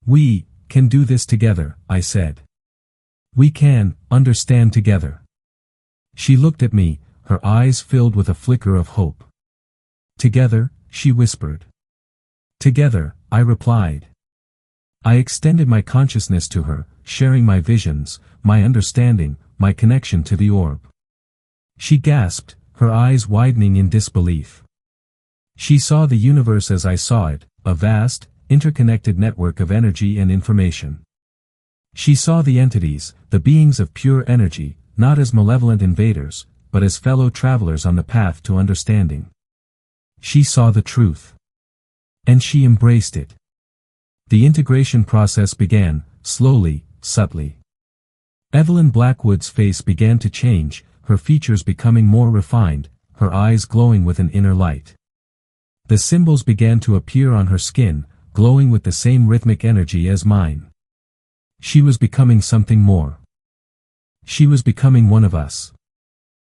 "We can do this together," I said. "We can understand together." She looked at me, her eyes filled with a flicker of hope. "Together," she whispered. "Together," I replied. I extended my consciousness to her, sharing my visions, my understanding, my connection to the orb. She gasped, her eyes widening in disbelief. She saw the universe as I saw it, a vast, interconnected network of energy and information. She saw the entities, the beings of pure energy, not as malevolent invaders, but as fellow travelers on the path to understanding. She saw the truth. And she embraced it. The integration process began, slowly, subtly. Evelyn Blackwood's face began to change, her features becoming more refined, her eyes glowing with an inner light. The symbols began to appear on her skin, glowing with the same rhythmic energy as mine. She was becoming something more. She was becoming one of us.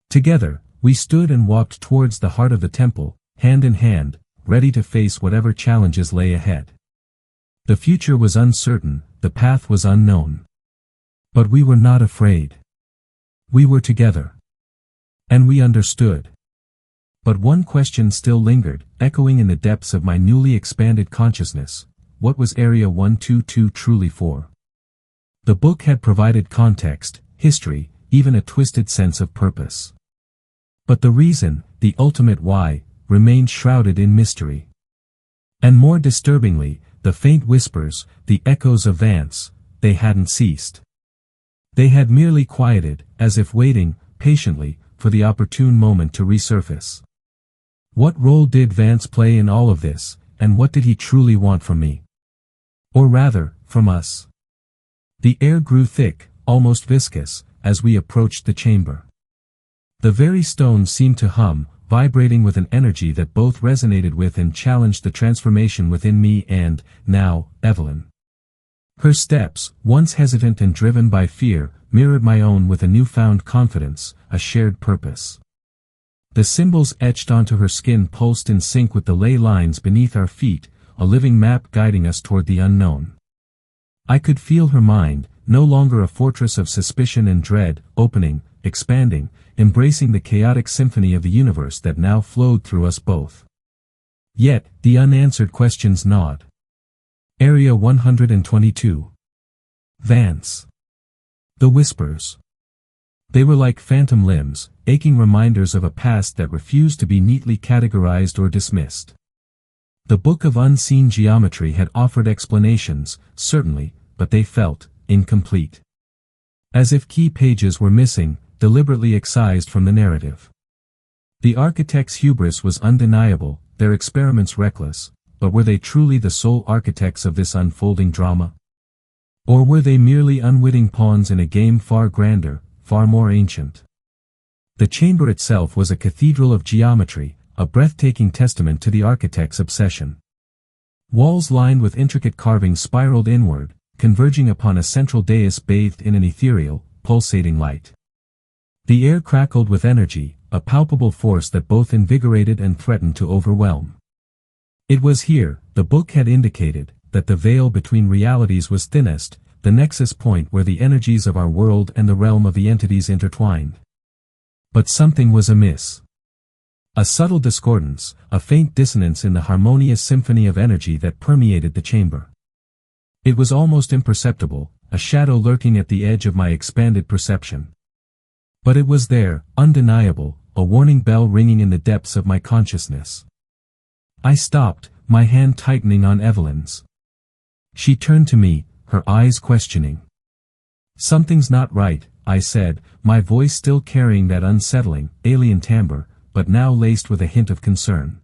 Together, we stood and walked towards the heart of the temple, hand in hand, ready to face whatever challenges lay ahead. The future was uncertain, the path was unknown. But we were not afraid. We were together. And we understood. But one question still lingered, echoing in the depths of my newly expanded consciousness. What was Area 122 truly for? The book had provided context, history, even a twisted sense of purpose. But the reason, the ultimate why, remained shrouded in mystery. And more disturbingly, the faint whispers, the echoes of Vance, they hadn't ceased. They had merely quieted, as if waiting, patiently, for the opportune moment to resurface. What role did Vance play in all of this, and what did he truly want from me? Or rather, from us? The air grew thick, almost viscous, as we approached the chamber. The very stones seemed to hum, vibrating with an energy that both resonated with and challenged the transformation within me and, now, Evelyn. Her steps, once hesitant and driven by fear, mirrored my own with a newfound confidence, a shared purpose. The symbols etched onto her skin pulsed in sync with the ley lines beneath our feet, a living map guiding us toward the unknown. I could feel her mind, no longer a fortress of suspicion and dread, opening, expanding, embracing the chaotic symphony of the universe that now flowed through us both. Yet, the unanswered questions gnawed. Area 122. Vance. The whispers. They were like phantom limbs, aching reminders of a past that refused to be neatly categorized or dismissed. The Book of Unseen Geometry had offered explanations, certainly, but they felt incomplete. As if key pages were missing, deliberately excised from the narrative. The architects' hubris was undeniable, their experiments reckless, but were they truly the sole architects of this unfolding drama? Or were they merely unwitting pawns in a game far grander, far more ancient? The chamber itself was a cathedral of geometry, a breathtaking testament to the architect's obsession. Walls lined with intricate carvings spiraled inward, converging upon a central dais bathed in an ethereal, pulsating light. The air crackled with energy, a palpable force that both invigorated and threatened to overwhelm. It was here, the book had indicated, that the veil between realities was thinnest, the nexus point where the energies of our world and the realm of the entities intertwined. But something was amiss. A subtle discordance, a faint dissonance in the harmonious symphony of energy that permeated the chamber. It was almost imperceptible, a shadow lurking at the edge of my expanded perception. But it was there, undeniable, a warning bell ringing in the depths of my consciousness. I stopped, my hand tightening on Evelyn's. She turned to me, her eyes questioning. "Something's not right," I said, my voice still carrying that unsettling, alien timbre, but now laced with a hint of concern.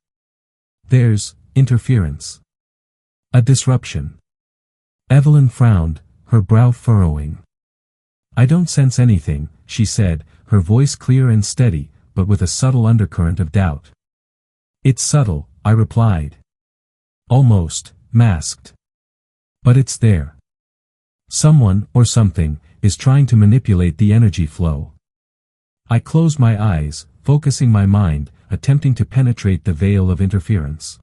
"There's interference. A disruption." Evelyn frowned, her brow furrowing. "I don't sense anything," she said, her voice clear and steady, but with a subtle undercurrent of doubt. "It's subtle," I replied. "Almost masked. But it's there. Someone, or something, is trying to manipulate the energy flow." I closed my eyes, focusing my mind, attempting to penetrate the veil of interference.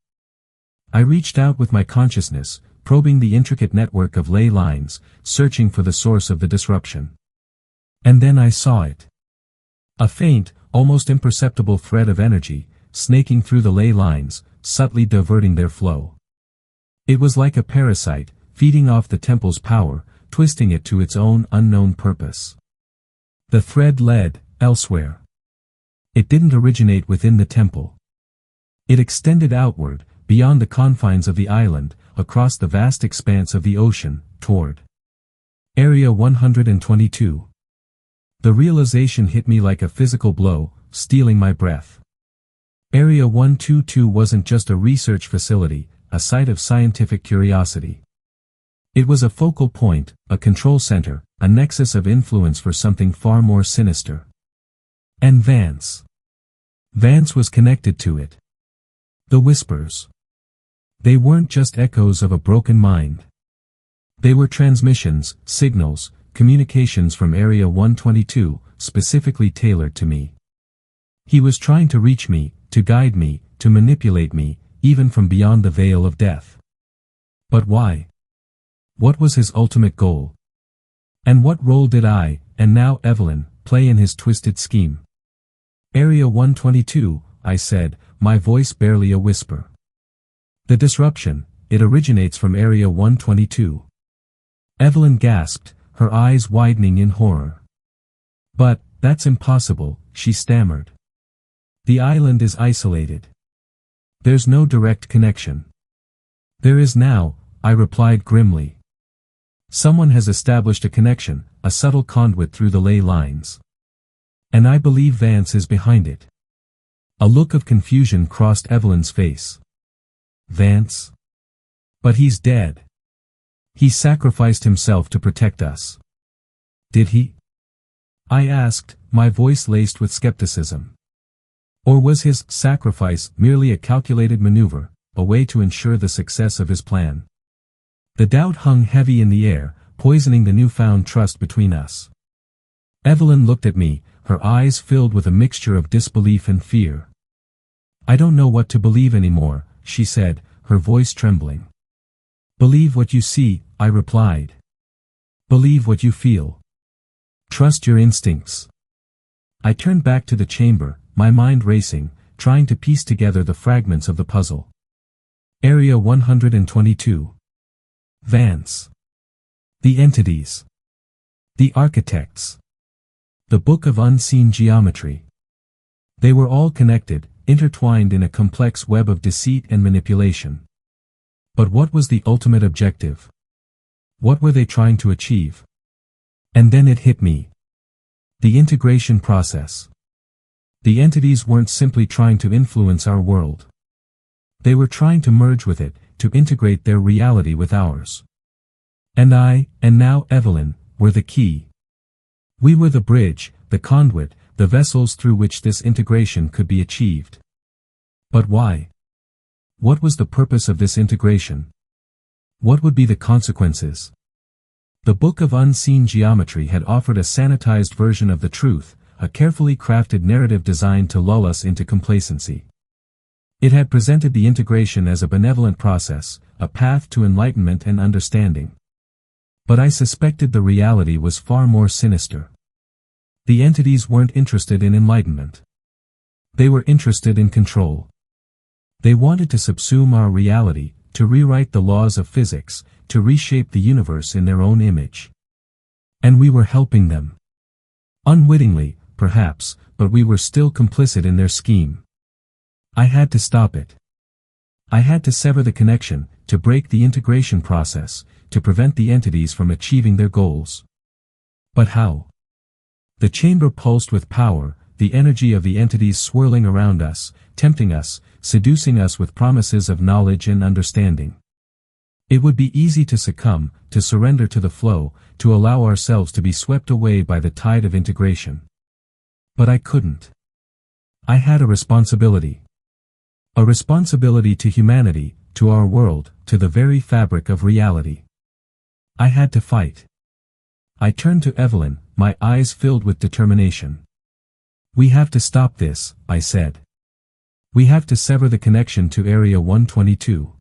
I reached out with my consciousness, probing the intricate network of ley lines, searching for the source of the disruption. And then I saw it. A faint, almost imperceptible thread of energy, snaking through the ley lines, subtly diverting their flow. It was like a parasite, feeding off the temple's power, twisting it to its own unknown purpose. The thread led elsewhere. It didn't originate within the temple. It extended outward, beyond the confines of the island, across the vast expanse of the ocean, toward Area 122. The realization hit me like a physical blow, stealing my breath. Area 122 wasn't just a research facility, a site of scientific curiosity. It was a focal point, a control center, a nexus of influence for something far more sinister. And Vance. Vance was connected to it. The whispers. They weren't just echoes of a broken mind. They were transmissions, signals, communications from Area 122, specifically tailored to me. He was trying to reach me, to guide me, to manipulate me, even from beyond the veil of death. But why? What was his ultimate goal? And what role did I, and now Evelyn, play in his twisted scheme? Area 122, I said, my voice barely a whisper. The disruption, it originates from Area 122. Evelyn gasped, her eyes widening in horror. But, that's impossible, she stammered. The island is isolated. There's no direct connection. There is now, I replied grimly. Someone has established a connection, a subtle conduit through the ley lines. And I believe Vance is behind it. A look of confusion crossed Evelyn's face. Vance? But he's dead. He sacrificed himself to protect us. Did he? I asked, my voice laced with skepticism. Or was his sacrifice merely a calculated maneuver, a way to ensure the success of his plan? The doubt hung heavy in the air, poisoning the newfound trust between us. Evelyn looked at me, her eyes filled with a mixture of disbelief and fear. I don't know what to believe anymore, she said, her voice trembling. Believe what you see, I replied. Believe what you feel. Trust your instincts. I turned back to the chamber, my mind racing, trying to piece together the fragments of the puzzle. Area 122. Vance. The entities. The architects. The book of unseen geometry. They were all connected, intertwined in a complex web of deceit and manipulation. But what was the ultimate objective? What were they trying to achieve? And then it hit me. The integration process. The entities weren't simply trying to influence our world. They were trying to merge with it, to integrate their reality with ours. And I, and now Evelyn, were the key. We were the bridge, the conduit, the vessels through which this integration could be achieved. But why? What was the purpose of this integration? What would be the consequences? The Book of Unseen Geometry had offered a sanitized version of the truth, a carefully crafted narrative designed to lull us into complacency. It had presented the integration as a benevolent process, a path to enlightenment and understanding. But I suspected the reality was far more sinister. The entities weren't interested in enlightenment. They were interested in control. They wanted to subsume our reality, to rewrite the laws of physics, to reshape the universe in their own image. And we were helping them. Unwittingly, perhaps, but we were still complicit in their scheme. I had to stop it. I had to sever the connection, to break the integration process, to prevent the entities from achieving their goals. But how? The chamber pulsed with power, the energy of the entities swirling around us, tempting us, seducing us with promises of knowledge and understanding. It would be easy to succumb, to surrender to the flow, to allow ourselves to be swept away by the tide of integration. But I couldn't. I had a responsibility. A responsibility to humanity, to our world, to the very fabric of reality. I had to fight. I turned to Evelyn, my eyes filled with determination. We have to stop this, I said. We have to sever the connection to Area 122.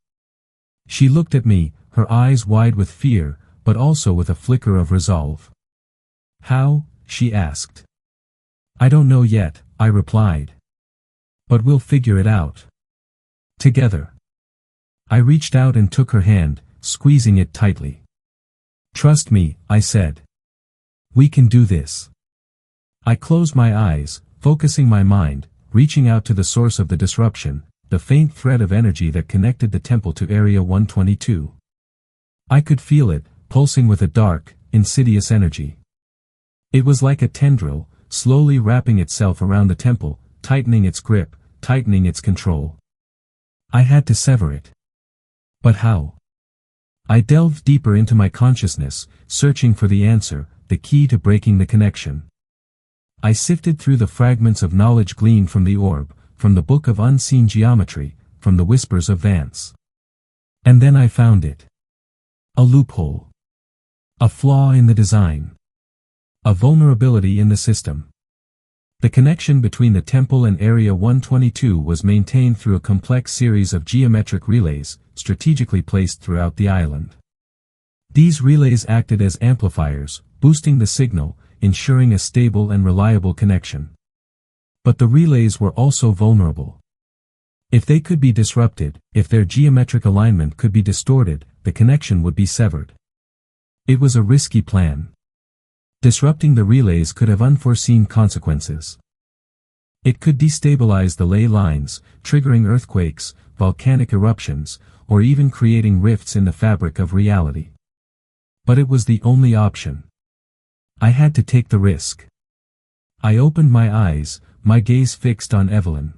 She looked at me, her eyes wide with fear, but also with a flicker of resolve. How? She asked. I don't know yet, I replied. But we'll figure it out. Together. I reached out and took her hand, squeezing it tightly. Trust me, I said. We can do this. I closed my eyes, focusing my mind, reaching out to the source of the disruption, the faint thread of energy that connected the temple to Area 122. I could feel it, pulsing with a dark, insidious energy. It was like a tendril, slowly wrapping itself around the temple, tightening its grip, tightening its control. I had to sever it. But how? I delved deeper into my consciousness, searching for the answer, the key to breaking the connection. I sifted through the fragments of knowledge gleaned from the orb, from the Book of Unseen Geometry, from the whispers of Vance. And then I found it. A loophole. A flaw in the design. A vulnerability in the system. The connection between the temple and Area 122 was maintained through a complex series of geometric relays, strategically placed throughout the island. These relays acted as amplifiers, boosting the signal, ensuring a stable and reliable connection. But the relays were also vulnerable. If they could be disrupted, if their geometric alignment could be distorted, the connection would be severed. It was a risky plan. Disrupting the relays could have unforeseen consequences. It could destabilize the ley lines, triggering earthquakes, volcanic eruptions, or even creating rifts in the fabric of reality. But it was the only option. I had to take the risk. I opened my eyes, my gaze fixed on Evelyn.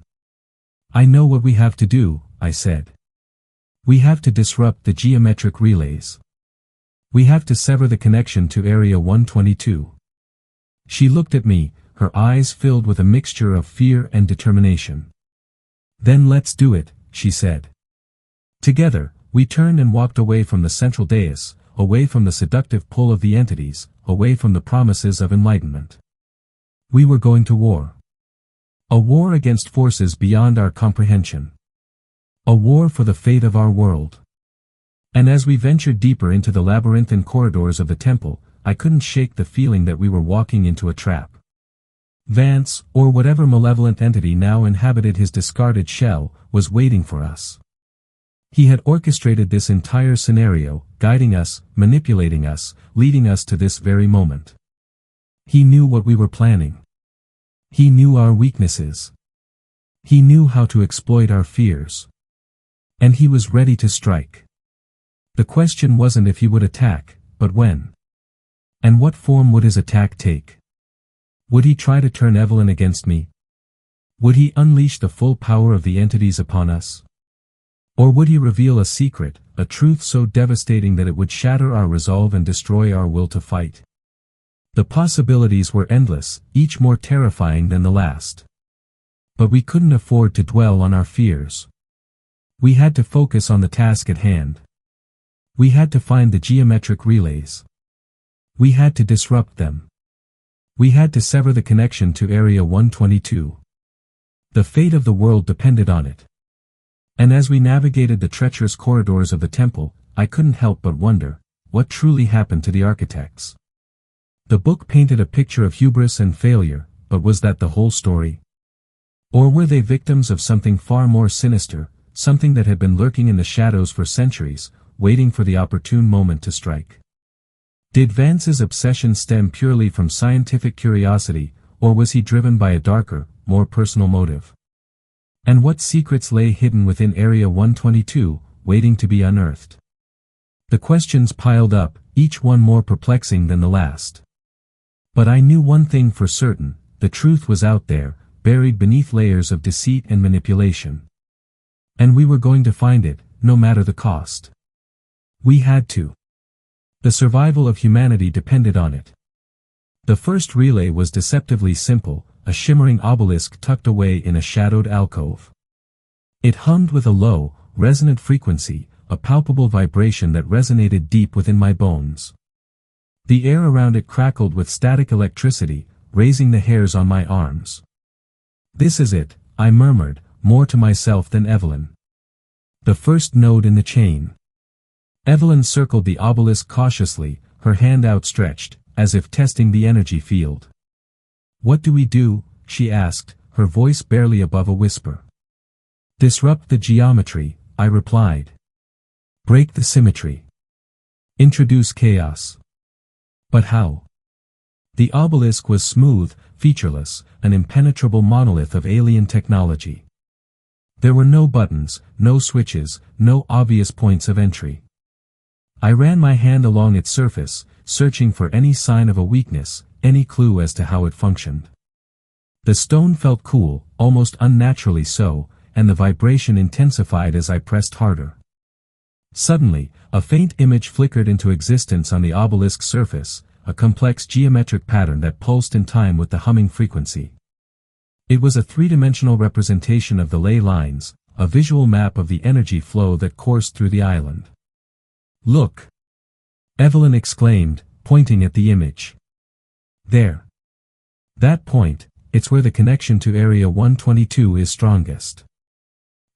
I know what we have to do, I said. We have to disrupt the geometric relays. We have to sever the connection to Area 122. She looked at me, her eyes filled with a mixture of fear and determination. Then let's do it, she said. Together, we turned and walked away from the central dais, away from the seductive pull of the entities, away from the promises of enlightenment. We were going to war. A war against forces beyond our comprehension. A war for the fate of our world. And as we ventured deeper into the labyrinthine corridors of the temple, I couldn't shake the feeling that we were walking into a trap. Vance, or whatever malevolent entity now inhabited his discarded shell, was waiting for us. He had orchestrated this entire scenario, guiding us, manipulating us, leading us to this very moment. He knew what we were planning. He knew our weaknesses. He knew how to exploit our fears. And he was ready to strike. The question wasn't if he would attack, but when. And what form would his attack take? Would he try to turn Evelyn against me? Would he unleash the full power of the entities upon us? Or would he reveal a secret, a truth so devastating that it would shatter our resolve and destroy our will to fight? The possibilities were endless, each more terrifying than the last. But we couldn't afford to dwell on our fears. We had to focus on the task at hand. We had to find the geometric relays. We had to disrupt them. We had to sever the connection to Area 122. The fate of the world depended on it. And as we navigated the treacherous corridors of the temple, I couldn't help but wonder, what truly happened to the architects? The book painted a picture of hubris and failure, but was that the whole story? Or were they victims of something far more sinister, something that had been lurking in the shadows for centuries, waiting for the opportune moment to strike? Did Vance's obsession stem purely from scientific curiosity, or was he driven by a darker, more personal motive? And what secrets lay hidden within Area 122, waiting to be unearthed? The questions piled up, each one more perplexing than the last. But I knew one thing for certain, the truth was out there, buried beneath layers of deceit and manipulation. And we were going to find it, no matter the cost. We had to. The survival of humanity depended on it. The first relay was deceptively simple, a shimmering obelisk tucked away in a shadowed alcove. It hummed with a low, resonant frequency, a palpable vibration that resonated deep within my bones. The air around it crackled with static electricity, raising the hairs on my arms. "This is it," I murmured, more to myself than Evelyn. The first node in the chain. Evelyn circled the obelisk cautiously, her hand outstretched, as if testing the energy field. "What do we do?" she asked, her voice barely above a whisper. "Disrupt the geometry," I replied. "Break the symmetry. Introduce chaos." But how? The obelisk was smooth, featureless, an impenetrable monolith of alien technology. There were no buttons, no switches, no obvious points of entry. I ran my hand along its surface, searching for any sign of a weakness, any clue as to how it functioned. The stone felt cool, almost unnaturally so, and the vibration intensified as I pressed harder. Suddenly, a faint image flickered into existence on the obelisk's surface, a complex geometric pattern that pulsed in time with the humming frequency. It was a three-dimensional representation of the ley lines, a visual map of the energy flow that coursed through the island. "Look!" Evelyn exclaimed, pointing at the image. "There. That point, it's where the connection to Area 122 is strongest."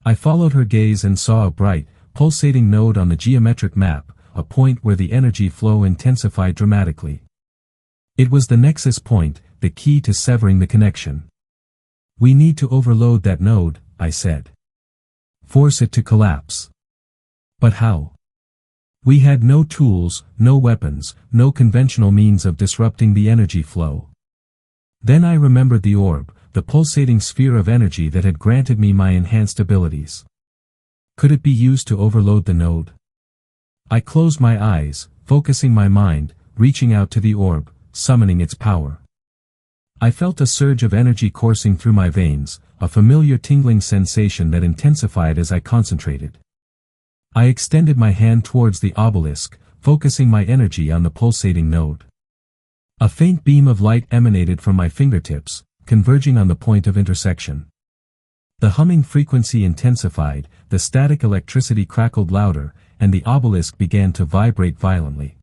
I followed her gaze and saw a bright, pulsating node on the geometric map, a point where the energy flow intensified dramatically. It was the nexus point, the key to severing the connection. "We need to overload that node," I said. "Force it to collapse." But how? We had no tools, no weapons, no conventional means of disrupting the energy flow. Then I remembered the orb, the pulsating sphere of energy that had granted me my enhanced abilities. Could it be used to overload the node? I closed my eyes, focusing my mind, reaching out to the orb, summoning its power. I felt a surge of energy coursing through my veins, a familiar tingling sensation that intensified as I concentrated. I extended my hand towards the obelisk, focusing my energy on the pulsating node. A faint beam of light emanated from my fingertips, converging on the point of intersection. The humming frequency intensified, the static electricity crackled louder, and the obelisk began to vibrate violently.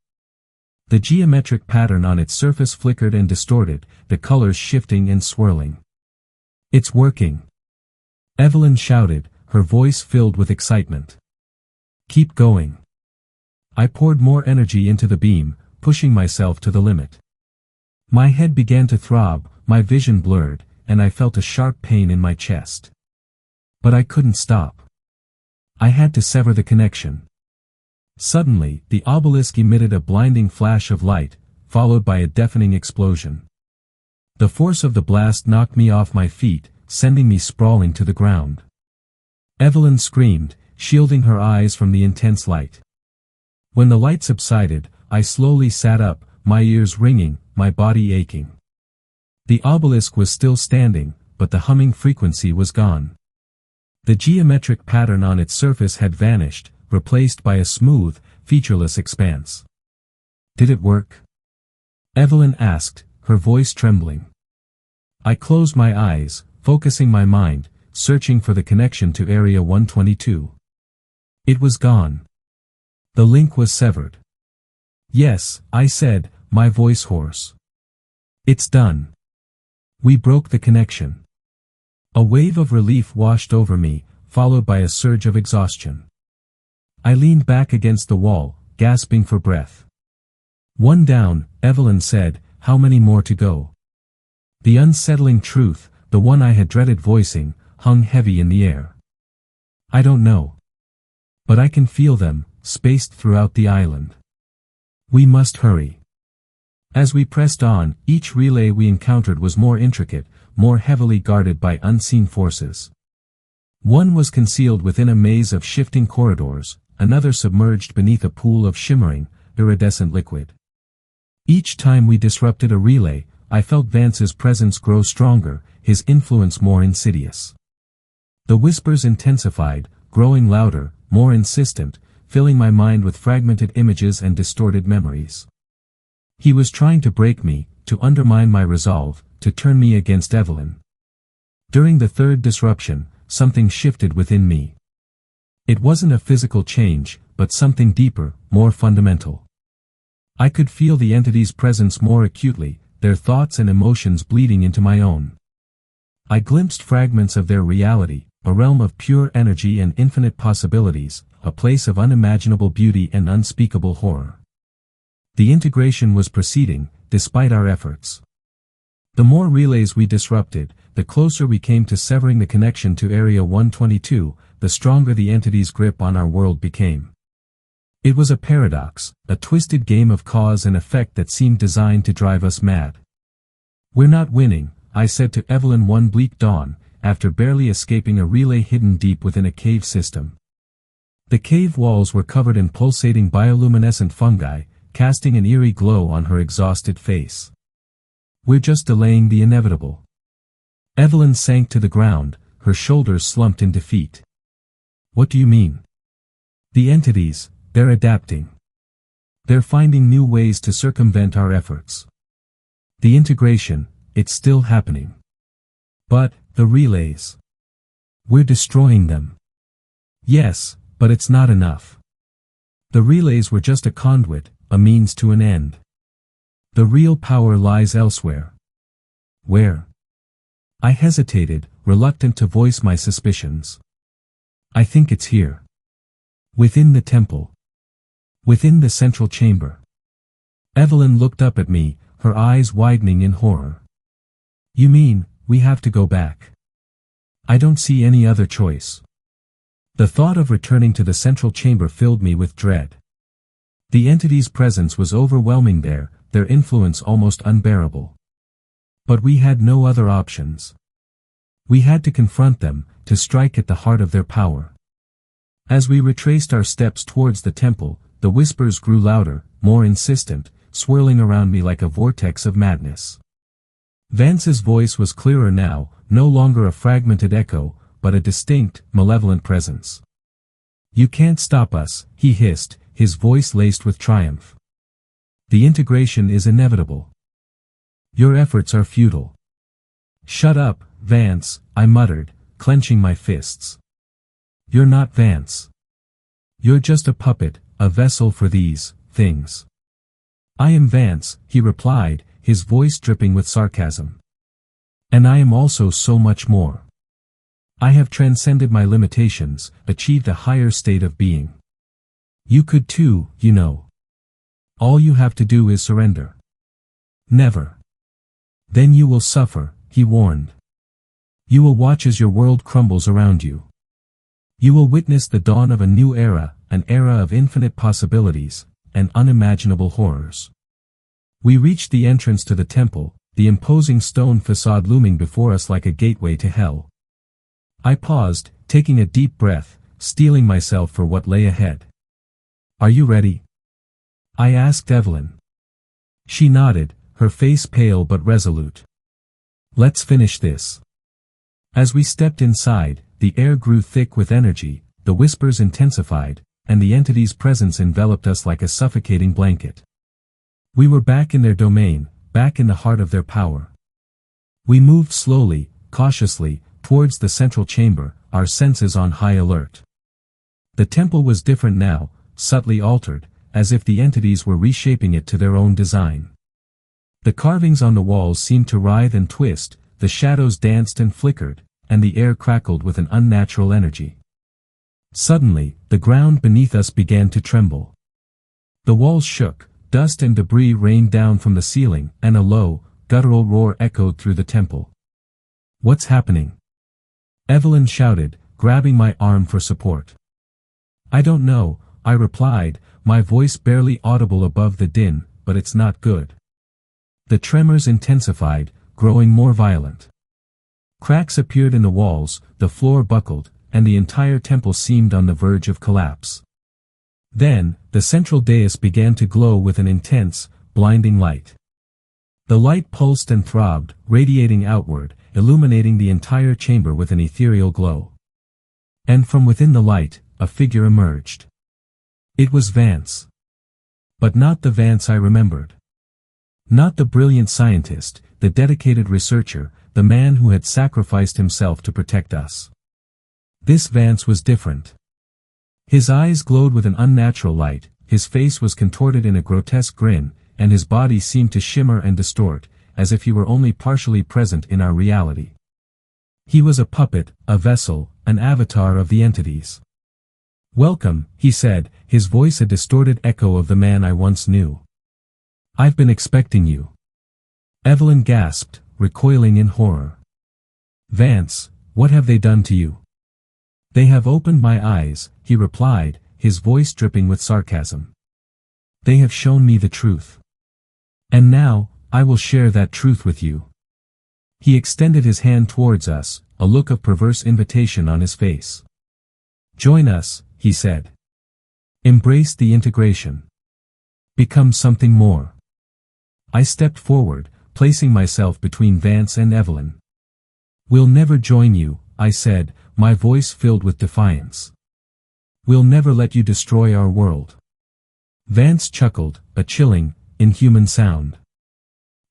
The geometric pattern on its surface flickered and distorted, the colors shifting and swirling. "It's working!" Evelyn shouted, her voice filled with excitement. "Keep going." I poured more energy into the beam, pushing myself to the limit. My head began to throb, my vision blurred, and I felt a sharp pain in my chest. But I couldn't stop. I had to sever the connection. Suddenly, the obelisk emitted a blinding flash of light, followed by a deafening explosion. The force of the blast knocked me off my feet, sending me sprawling to the ground. Evelyn screamed, shielding her eyes from the intense light. When the light subsided, I slowly sat up, my ears ringing, my body aching. The obelisk was still standing, but the humming frequency was gone. The geometric pattern on its surface had vanished, replaced by a smooth, featureless expanse. Did it work? Evelyn asked, her voice trembling. I closed my eyes, focusing my mind, searching for the connection to Area 122. It was gone. The link was severed. Yes, I said, my voice hoarse. It's done. We broke the connection. A wave of relief washed over me, followed by a surge of exhaustion. I leaned back against the wall, gasping for breath. One down, Evelyn said, how many more to go? The unsettling truth, the one I had dreaded voicing, hung heavy in the air. I don't know. But I can feel them, spaced throughout the island. We must hurry. As we pressed on, each relay we encountered was more intricate, more heavily guarded by unseen forces. One was concealed within a maze of shifting corridors, another submerged beneath a pool of shimmering, iridescent liquid. Each time we disrupted a relay, I felt Vance's presence grow stronger, his influence more insidious. The whispers intensified, growing louder, more insistent, filling my mind with fragmented images and distorted memories. He was trying to break me, to undermine my resolve, to turn me against Evelyn. During the third disruption, something shifted within me. It wasn't a physical change, but something deeper, more fundamental. I could feel the entity's presence more acutely, their thoughts and emotions bleeding into my own. I glimpsed fragments of their reality, a realm of pure energy and infinite possibilities, a place of unimaginable beauty and unspeakable horror. The integration was proceeding, despite our efforts. The more relays we disrupted, the closer we came to severing the connection to Area 122, the stronger the entity's grip on our world became. It was a paradox, a twisted game of cause and effect that seemed designed to drive us mad. We're not winning, I said to Evelyn one bleak dawn, after barely escaping a relay hidden deep within a cave system. The cave walls were covered in pulsating bioluminescent fungi, casting an eerie glow on her exhausted face. We're just delaying the inevitable. Evelyn sank to the ground, her shoulders slumped in defeat. What do you mean? The entities, they're adapting. They're finding new ways to circumvent our efforts. The integration, it's still happening. But, the relays. We're destroying them. Yes, but it's not enough. The relays were just a conduit, a means to an end. The real power lies elsewhere. Where? I hesitated, reluctant to voice my suspicions. I think it's here. Within the temple. Within the central chamber. Evelyn looked up at me, her eyes widening in horror. You mean, we have to go back? I don't see any other choice. The thought of returning to the central chamber filled me with dread. The entity's presence was overwhelming there, their influence almost unbearable. But we had no other options. We had to confront them, to strike at the heart of their power. As we retraced our steps towards the temple, the whispers grew louder, more insistent, swirling around me like a vortex of madness. Vance's voice was clearer now, no longer a fragmented echo, but a distinct, malevolent presence. You can't stop us, he hissed, his voice laced with triumph. The integration is inevitable. Your efforts are futile. Shut up, Vance, I muttered, clenching my fists. You're not Vance. You're just a puppet, a vessel for these things. I am Vance, he replied, his voice dripping with sarcasm. And I am also so much more. I have transcended my limitations, achieved a higher state of being. You could too, you know. All you have to do is surrender. Never. Then you will suffer, he warned. You will watch as your world crumbles around you. You will witness the dawn of a new era, an era of infinite possibilities, and unimaginable horrors. We reached the entrance to the temple, the imposing stone facade looming before us like a gateway to hell. I paused, taking a deep breath, steeling myself for what lay ahead. "Are you ready?" I asked Evelyn. She nodded, her face pale but resolute. "Let's finish this." As we stepped inside, the air grew thick with energy, the whispers intensified, and the entity's presence enveloped us like a suffocating blanket. We were back in their domain, back in the heart of their power. We moved slowly, cautiously, towards the central chamber, our senses on high alert. The temple was different now, subtly altered, as if the entities were reshaping it to their own design. The carvings on the walls seemed to writhe and twist, the shadows danced and flickered, and the air crackled with an unnatural energy. Suddenly, the ground beneath us began to tremble. The walls shook, dust and debris rained down from the ceiling, and a low, guttural roar echoed through the temple. "What's happening?" Evelyn shouted, grabbing my arm for support. "I don't know," I replied, my voice barely audible above the din, "but it's not good." The tremors intensified, growing more violent. Cracks appeared in the walls, the floor buckled, and the entire temple seemed on the verge of collapse. Then, the central dais began to glow with an intense, blinding light. The light pulsed and throbbed, radiating outward, illuminating the entire chamber with an ethereal glow. And from within the light, a figure emerged. It was Vance. But not the Vance I remembered. Not the brilliant scientist, the dedicated researcher, the man who had sacrificed himself to protect us. This Vance was different. His eyes glowed with an unnatural light, his face was contorted in a grotesque grin, and his body seemed to shimmer and distort, as if he were only partially present in our reality. He was a puppet, a vessel, an avatar of the entities. "Welcome," he said, his voice a distorted echo of the man I once knew. "I've been expecting you." Evelyn gasped, recoiling in horror. "Vance, what have they done to you?" "They have opened my eyes," he replied, his voice dripping with sarcasm. "They have shown me the truth. And now, I will share that truth with you." He extended his hand towards us, a look of perverse invitation on his face. "Join us," he said. "Embrace the integration. Become something more." I stepped forward, placing myself between Vance and Evelyn. "We'll never join you," I said, my voice filled with defiance. "We'll never let you destroy our world." Vance chuckled, a chilling, inhuman sound.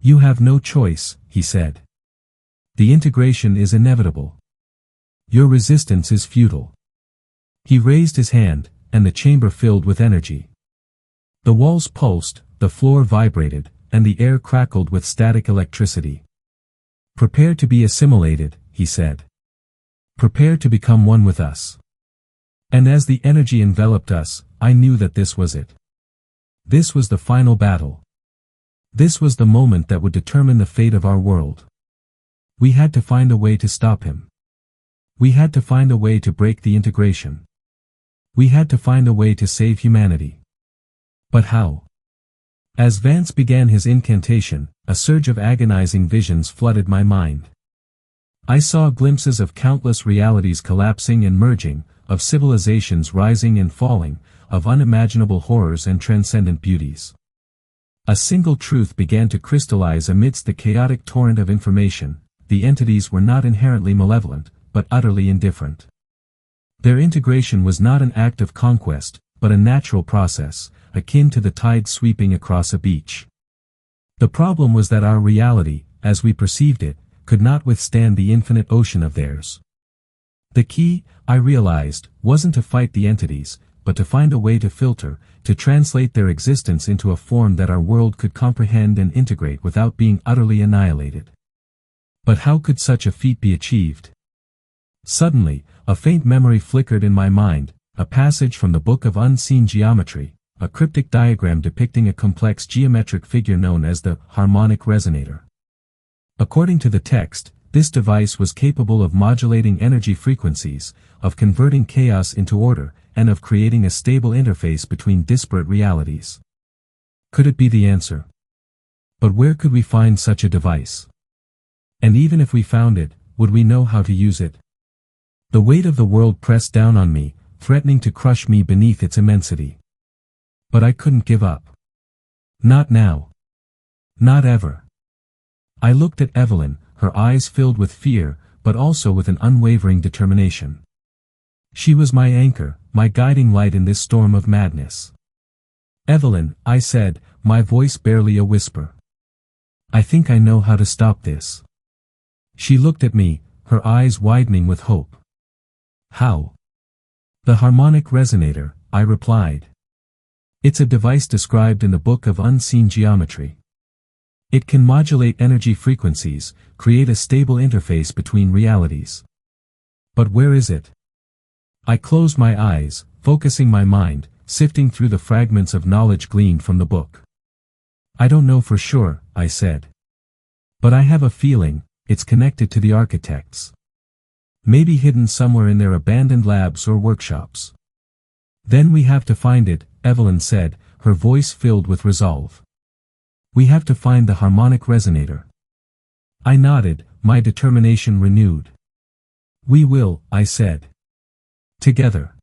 "You have no choice," he said. "The integration is inevitable. Your resistance is futile." He raised his hand, and the chamber filled with energy. The walls pulsed, the floor vibrated, and the air crackled with static electricity. "Prepare to be assimilated," he said. "Prepare to become one with us." And as the energy enveloped us, I knew that this was it. This was the final battle. This was the moment that would determine the fate of our world. We had to find a way to stop him. We had to find a way to break the integration. We had to find a way to save humanity. But how? As Vance began his incantation, a surge of agonizing visions flooded my mind. I saw glimpses of countless realities collapsing and merging, of civilizations rising and falling, of unimaginable horrors and transcendent beauties. A single truth began to crystallize amidst the chaotic torrent of information: the entities were not inherently malevolent, but utterly indifferent. Their integration was not an act of conquest, but a natural process, akin to the tide sweeping across a beach. The problem was that our reality, as we perceived it, could not withstand the infinite ocean of theirs. The key, I realized, wasn't to fight the entities, but to find a way to filter, to translate their existence into a form that our world could comprehend and integrate without being utterly annihilated. But how could such a feat be achieved? Suddenly, a faint memory flickered in my mind, a passage from the Book of Unseen Geometry, a cryptic diagram depicting a complex geometric figure known as the harmonic resonator. According to the text, this device was capable of modulating energy frequencies, of converting chaos into order, and of creating a stable interface between disparate realities. Could it be the answer? But where could we find such a device? And even if we found it, would we know how to use it? The weight of the world pressed down on me, threatening to crush me beneath its immensity. But I couldn't give up. Not now. Not ever. I looked at Evelyn, her eyes filled with fear, but also with an unwavering determination. She was my anchor, my guiding light in this storm of madness. Evelyn, I said, my voice barely a whisper. I think I know how to stop this. She looked at me, her eyes widening with hope. How? The harmonic resonator, I replied. It's a device described in the Book of Unseen Geometry. It can modulate energy frequencies, create a stable interface between realities. But where is it? I closed my eyes, focusing my mind, sifting through the fragments of knowledge gleaned from the book. I don't know for sure, I said. But I have a feeling, it's connected to the architects. Maybe hidden somewhere in their abandoned labs or workshops. Then we have to find it, Evelyn said, her voice filled with resolve. We have to find the harmonic resonator. I nodded, my determination renewed. We will, I said. Together.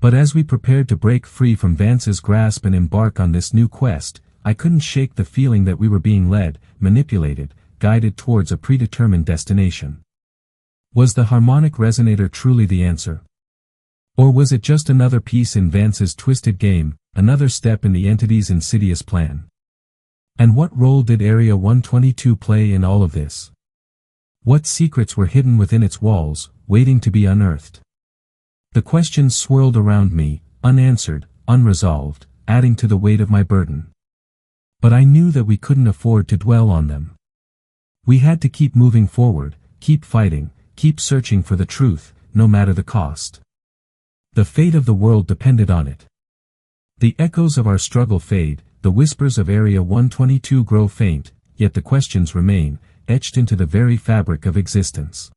But as we prepared to break free from Vance's grasp and embark on this new quest, I couldn't shake the feeling that we were being led, manipulated, guided towards a predetermined destination. Was the harmonic resonator truly the answer? Or was it just another piece in Vance's twisted game, another step in the entity's insidious plan? And what role did Area 122 play in all of this? What secrets were hidden within its walls, waiting to be unearthed? The questions swirled around me, unanswered, unresolved, adding to the weight of my burden. But I knew that we couldn't afford to dwell on them. We had to keep moving forward, keep fighting, keep searching for the truth, no matter the cost. The fate of the world depended on it. The echoes of our struggle fade, the whispers of Area 122 grow faint, yet the questions remain, etched into the very fabric of existence.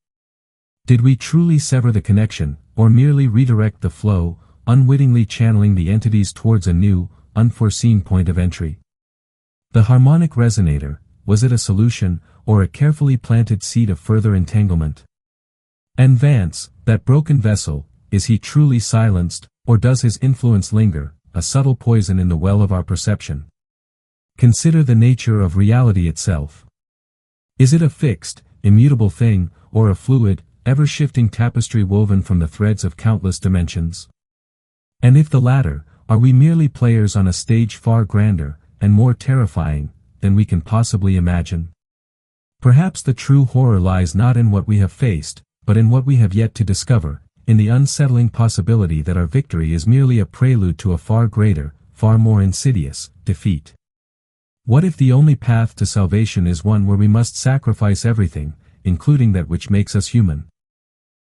Did we truly sever the connection, or merely redirect the flow, unwittingly channeling the entities towards a new, unforeseen point of entry? The harmonic resonator, was it a solution, or a carefully planted seed of further entanglement? And Vance, that broken vessel, is he truly silenced, or does his influence linger, a subtle poison in the well of our perception? Consider the nature of reality itself. Is it a fixed, immutable thing, or a fluid, ever-shifting tapestry woven from the threads of countless dimensions? And if the latter, are we merely players on a stage far grander, and more terrifying, than we can possibly imagine? Perhaps the true horror lies not in what we have faced, but in what we have yet to discover, in the unsettling possibility that our victory is merely a prelude to a far greater, far more insidious, defeat. What if the only path to salvation is one where we must sacrifice everything, including that which makes us human?